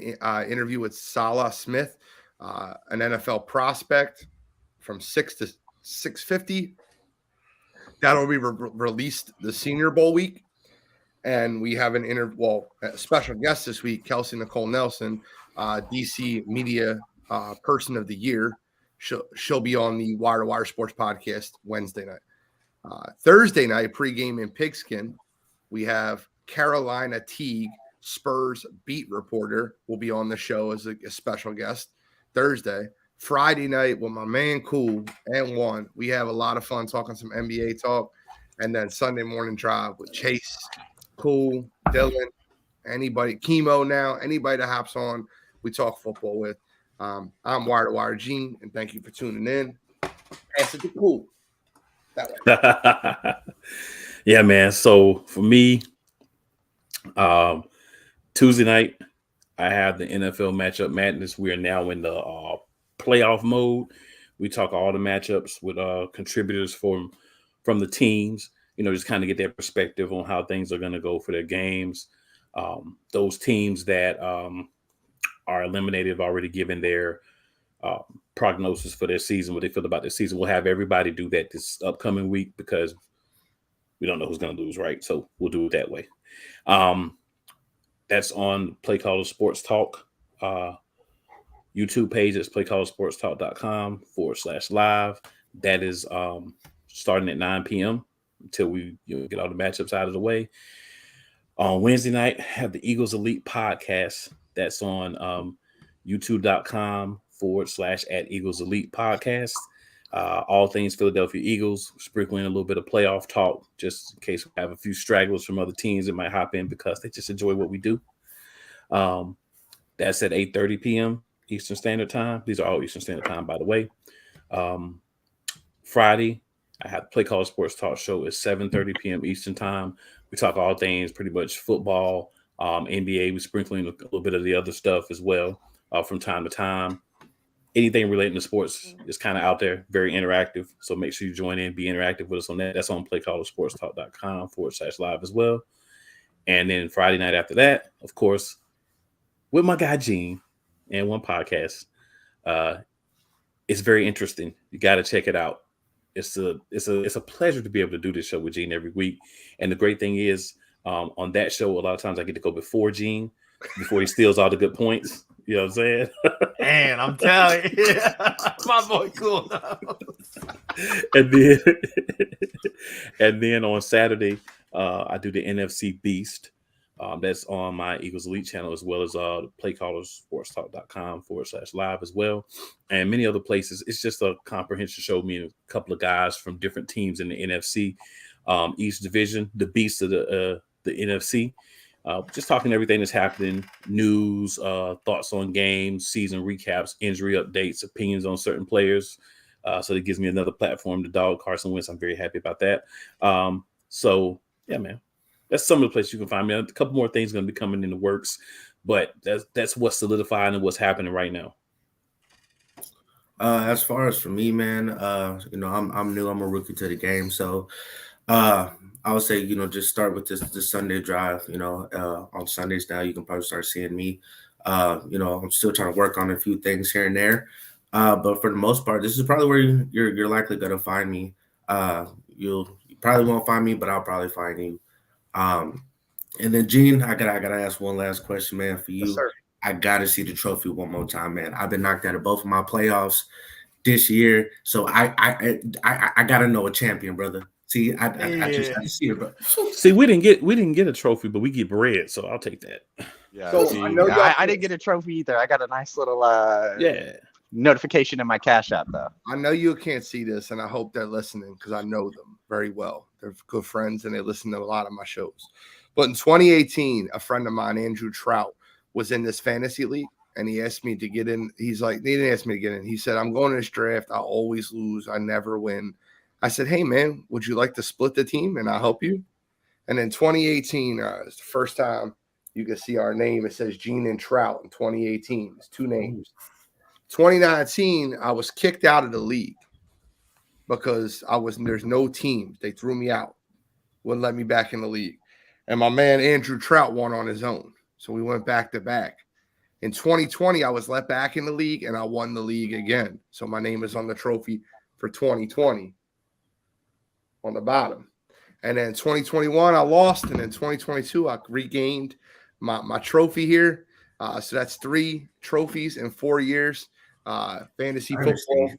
interview with Salah Smith, an NFL prospect from 6 to 650. That'll be released the Senior Bowl week. And we have a special guest this week, Kelsey Nicole Nelson, DC Media Person of the Year. She'll be on the Wire to Wire Sports Podcast Wednesday night. Thursday night, pregame in Pigskin, we have Carolina Teague, Spurs beat reporter, will be on the show as a special guest Thursday. Friday night with my man Cool and One, we have a lot of fun talking some NBA talk. And then Sunday morning drive with Chase, Cool, Dylan, anybody, Chemo now, anybody that hops on, we talk football with. I'm Wire to Wire Gene, and thank you for tuning in. Pass it to Cool. That way. Yeah, man. So for me, Tuesday night, I have the NFL matchup madness. We are now in the playoff mode. We talk all the matchups with contributors from the teams. Just kind of get their perspective on how things are going to go for their games. Those teams that are eliminated have already given their prognosis for their season, what they feel about their season. We'll have everybody do that this upcoming week because we don't know who's going to lose, right? So we'll do it that way. That's on Play Caller Sports Talk YouTube page. It's playcallersportstalk.com/live. That is starting at 9 p.m. until we get all the matchups out of the way. On Wednesday night, have the Eagles Elite podcast. That's on youtube.com/@Eagles Elite podcast. All things Philadelphia Eagles, sprinkling a little bit of playoff talk, just in case we have a few stragglers from other teams that might hop in because they just enjoy what we do. That's at 8:30 p.m. Eastern Standard Time. These are all Eastern Standard Time, by the way. Friday, I have Play Caller Sports Talk show at 7:30 p.m. Eastern Time. We talk all things pretty much football, NBA. We sprinkling a little bit of the other stuff as well from time to time. Anything relating to sports is kind of out there, very interactive. So make sure you join in, be interactive with us on that. That's on playcallersportstalk.com/live as well. And then Friday night after that, of course, with my guy Gene and one podcast. It's very interesting. You got to check it out. It's a pleasure to be able to do this show with Gene every week. And the great thing is, on that show, a lot of times I get to go before Gene, before he steals all the good points. You know what I'm saying? Man, I'm telling you, my boy Cool. and then on Saturday, I do the NFC Beast. That's on my Eagles Elite channel, as well as playcallersportstalk.com/live as well, and many other places. It's just a comprehensive show. Me and a couple of guys from different teams in the NFC East Division, the Beast of the NFC. Just talking everything that's happening, news, thoughts on games, season recaps, injury updates, opinions on certain players. So it gives me another platform to dog Carson Wentz. I'm very happy about that. So yeah, man, that's some of the places you can find me. A couple more things going to be coming in the works, but that's what's solidifying and what's happening right now. As far as for me, man, I'm new. I'm a rookie to the game, so I would say, just start with this Sunday drive. On Sundays now, you can probably start seeing me. I'm still trying to work on a few things here and there, but for the most part, this is probably where you're likely going to find me. You probably won't find me, but I'll probably find you. And then Gene, I gotta ask one last question, man, for Yes, you. sir. I gotta see the trophy one more time, man. I've been knocked out of both of my playoffs this year, so I gotta know a champion, brother. See, I just Yeah. got to see it, bro. See, we didn't get a trophy, but we get bread, so I'll take that. Yeah, So, see, I know y'all I didn't get a trophy either. I got a nice little Yeah. notification in my Cash App though. I know you can't see this, and I hope they're listening because I know them very well. They're good friends, and they listen to a lot of my shows. But in 2018, a friend of mine, Andrew Trout, was in this fantasy league, and he asked me to get in. He's like, he didn't ask me to get in. He said, I'm going to this draft. I always lose. I never win. I said, hey, man, would you like to split the team, and I'll help you? And in 2018, it's the first time you can see our name. It says Gene and Trout in 2018. It's two names. 2019, I was kicked out of the league because there's no teams. They threw me out, wouldn't let me back in the league. And my man Andrew Trout won on his own. So we went back to back. In 2020, I was let back in the league and I won the league again. So my name is on the trophy for 2020 on the bottom. And then 2021, I lost. And then 2022, I regained my trophy here. So that's 3 trophies in 4 years. Fantasy football.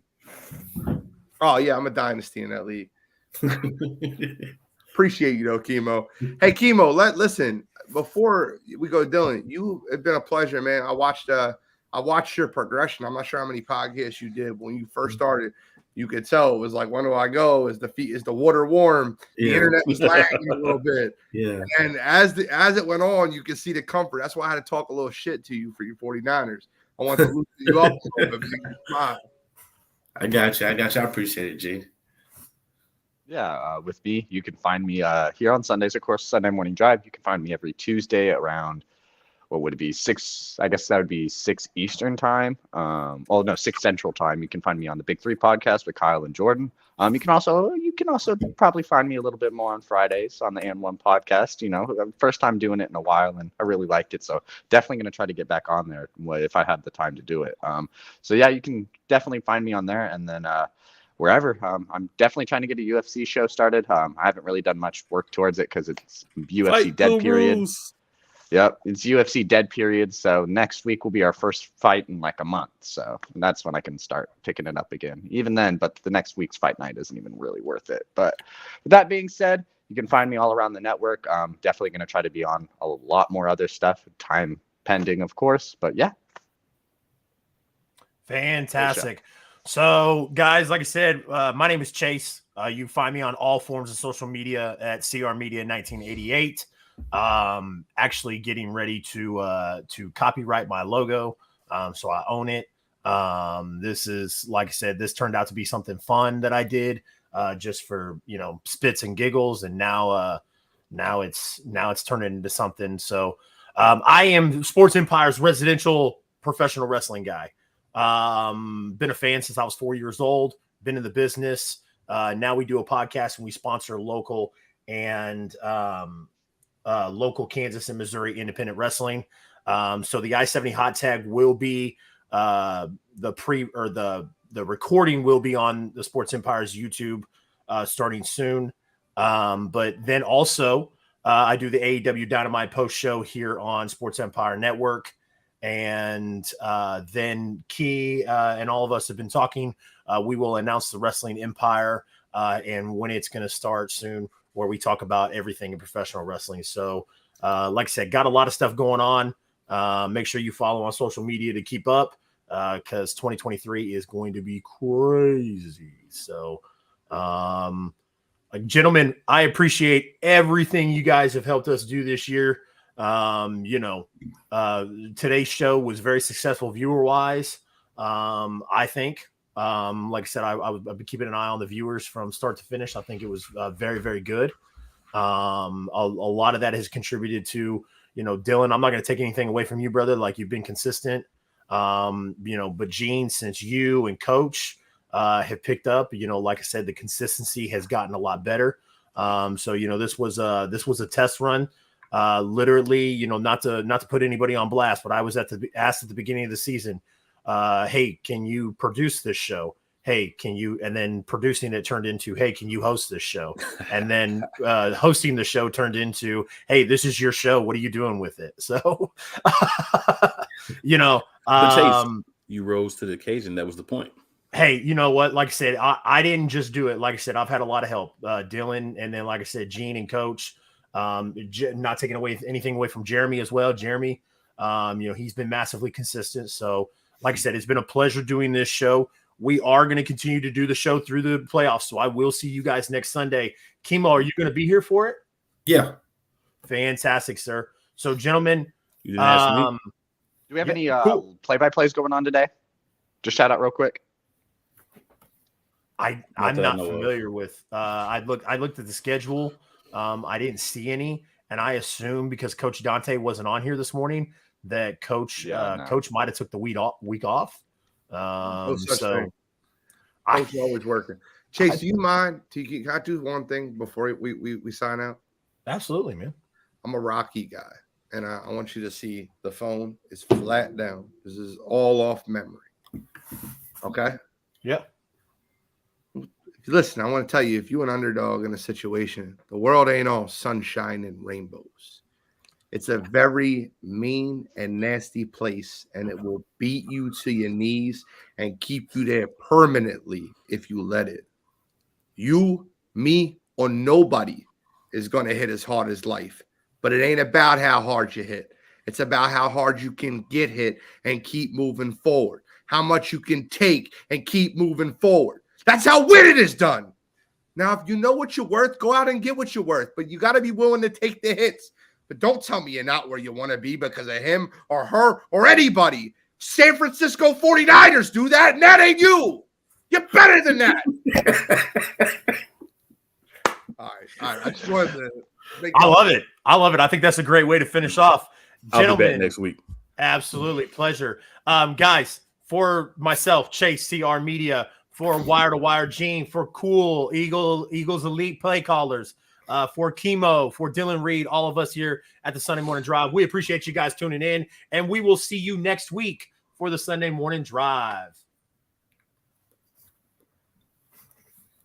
Oh, yeah, I'm a dynasty in that league. Appreciate you, though, Chemo. Hey, Chemo, listen, before we go, Dylan, you have been a pleasure, man. I watched your progression. I'm not sure how many podcasts you did. When you first started, you could tell it was like, when do I go? Is the water warm? The internet was lagging a little bit. Yeah. And as it went on, you could see the comfort. That's why I had to talk a little shit to you for your 49ers. I want to loosen you up a little bit. I got you. I appreciate it, Gene. Yeah, with me, you can find me here on Sundays, of course, Sunday Morning Drive. You can find me every Tuesday around, what would it be, 6, I guess that would be 6 Eastern time. 6 Central time. You can find me on the Big 3 podcast with Kyle and Jordan. You can also probably find me a little bit more on Fridays on the And1 podcast. You know, first time doing it in a while, and I really liked it. So definitely going to try to get back on there if I have the time to do it. So yeah, you can definitely find me on there, and then wherever. I'm definitely trying to get a UFC show started. I haven't really done much work towards it because it's UFC dead period. Yep, it's UFC dead period. So next week will be our first fight in like a month. So that's when I can start picking it up again. Even then, but the next week's fight night isn't even really worth it. But with that being said, you can find me all around the network. Definitely going to try to be on a lot more other stuff, time pending, of course. But yeah. Fantastic. So, guys, like I said, my name is Chase. You can find me on all forms of social media at CR Media 1988. Actually getting ready to copyright my logo, so I own it. This is, like I said, this turned out to be something fun that I did just for, spits and giggles, and now it's turning into something. So I am Sports Empire's residential professional wrestling guy. Been a fan since I was 4 years old, been in the business. Now we do a podcast and we sponsor local and local Kansas and Missouri independent wrestling. So the I-70 hot tag will be the recording will be on the Sports Empire's YouTube starting soon. But then also I do the AEW Dynamite post show here on Sports Empire Network. And then Key and all of us have been talking. We will announce the Wrestling Empire and when it's going to start soon, where we talk about everything in professional wrestling. So, like I said, got a lot of stuff going on. Make sure you follow on social media to keep up because 2023 is going to be crazy. So, gentlemen, I appreciate everything you guys have helped us do this year. Today's show was very successful viewer wise. I think, like I said, I've been keeping an eye on the viewers from start to finish. I think it was very, very good. A lot of that has contributed to, Dylan, I'm not going to take anything away from you, brother. Like, you've been consistent. But Gene, since you and Coach have picked up, like I said, the consistency has gotten a lot better. So this was a test run. Literally, not to put anybody on blast, but I was asked at the beginning of the season, hey, can you produce this show? hey, can you, and then producing it turned into, hey, can you host this show? And then hosting the show turned into, hey, this is your show. What are you doing with it? So, you know, But Chase, you rose to the occasion. That was the point. Hey, you know what? Like I said, I didn't just do it. Like I said, I've had a lot of help. Dylan, and then, like I said, Gene and Coach. Not taking away anything away from Jeremy as well. Jeremy, you know, he's been massively consistent. So, like I said, it's been a pleasure doing this show. We are going to continue to do the show through the playoffs. So I will see you guys next Sunday. Kimo, are you going to be here for it? Yeah. Fantastic, sir. So, gentlemen, You didn't ask me. Do we have Yeah, any cool. play-by-plays going on today? Just shout out real quick. I'm that I not know of. familiar with. I looked at the schedule. I didn't see any, and I assume because Coach Dante wasn't on here this morning that Coach might have took the week off. No such So thing. Coach is always working. Chase, do you mind? Can I do one thing before we sign out? Absolutely, man. I'm a Rocky guy, and I want you to see the phone is flat down. This is all off memory. Okay? Yep. Listen, I want to tell you, if you're an underdog in a situation, the world ain't all sunshine and rainbows. It's a very mean and nasty place, and it will beat you to your knees and keep you there permanently if you let it. You, me, or nobody is going to hit as hard as life. But it ain't about how hard you hit. It's about how hard you can get hit and keep moving forward. How much you can take and keep moving forward. That's how winning is done. Now, if you know what you're worth, go out and get what you're worth. But you got to be willing to take the hits. But don't tell me you're not where you want to be because of him or her or anybody. San Francisco 49ers do that, and that ain't you. You're better than that. All right. I just wanted to make I love it. I think that's a great way to finish off. I'll be Gentlemen, back next week. absolutely. Pleasure. Guys, for myself, Chase, CR Media, for Wire to Wire Gene, for Cool, Eagles Elite Play Callers, for Chemo, for Dylan Reed, all of us here at the Sunday Morning Drive. We appreciate you guys tuning in, and we will see you next week for the Sunday Morning Drive.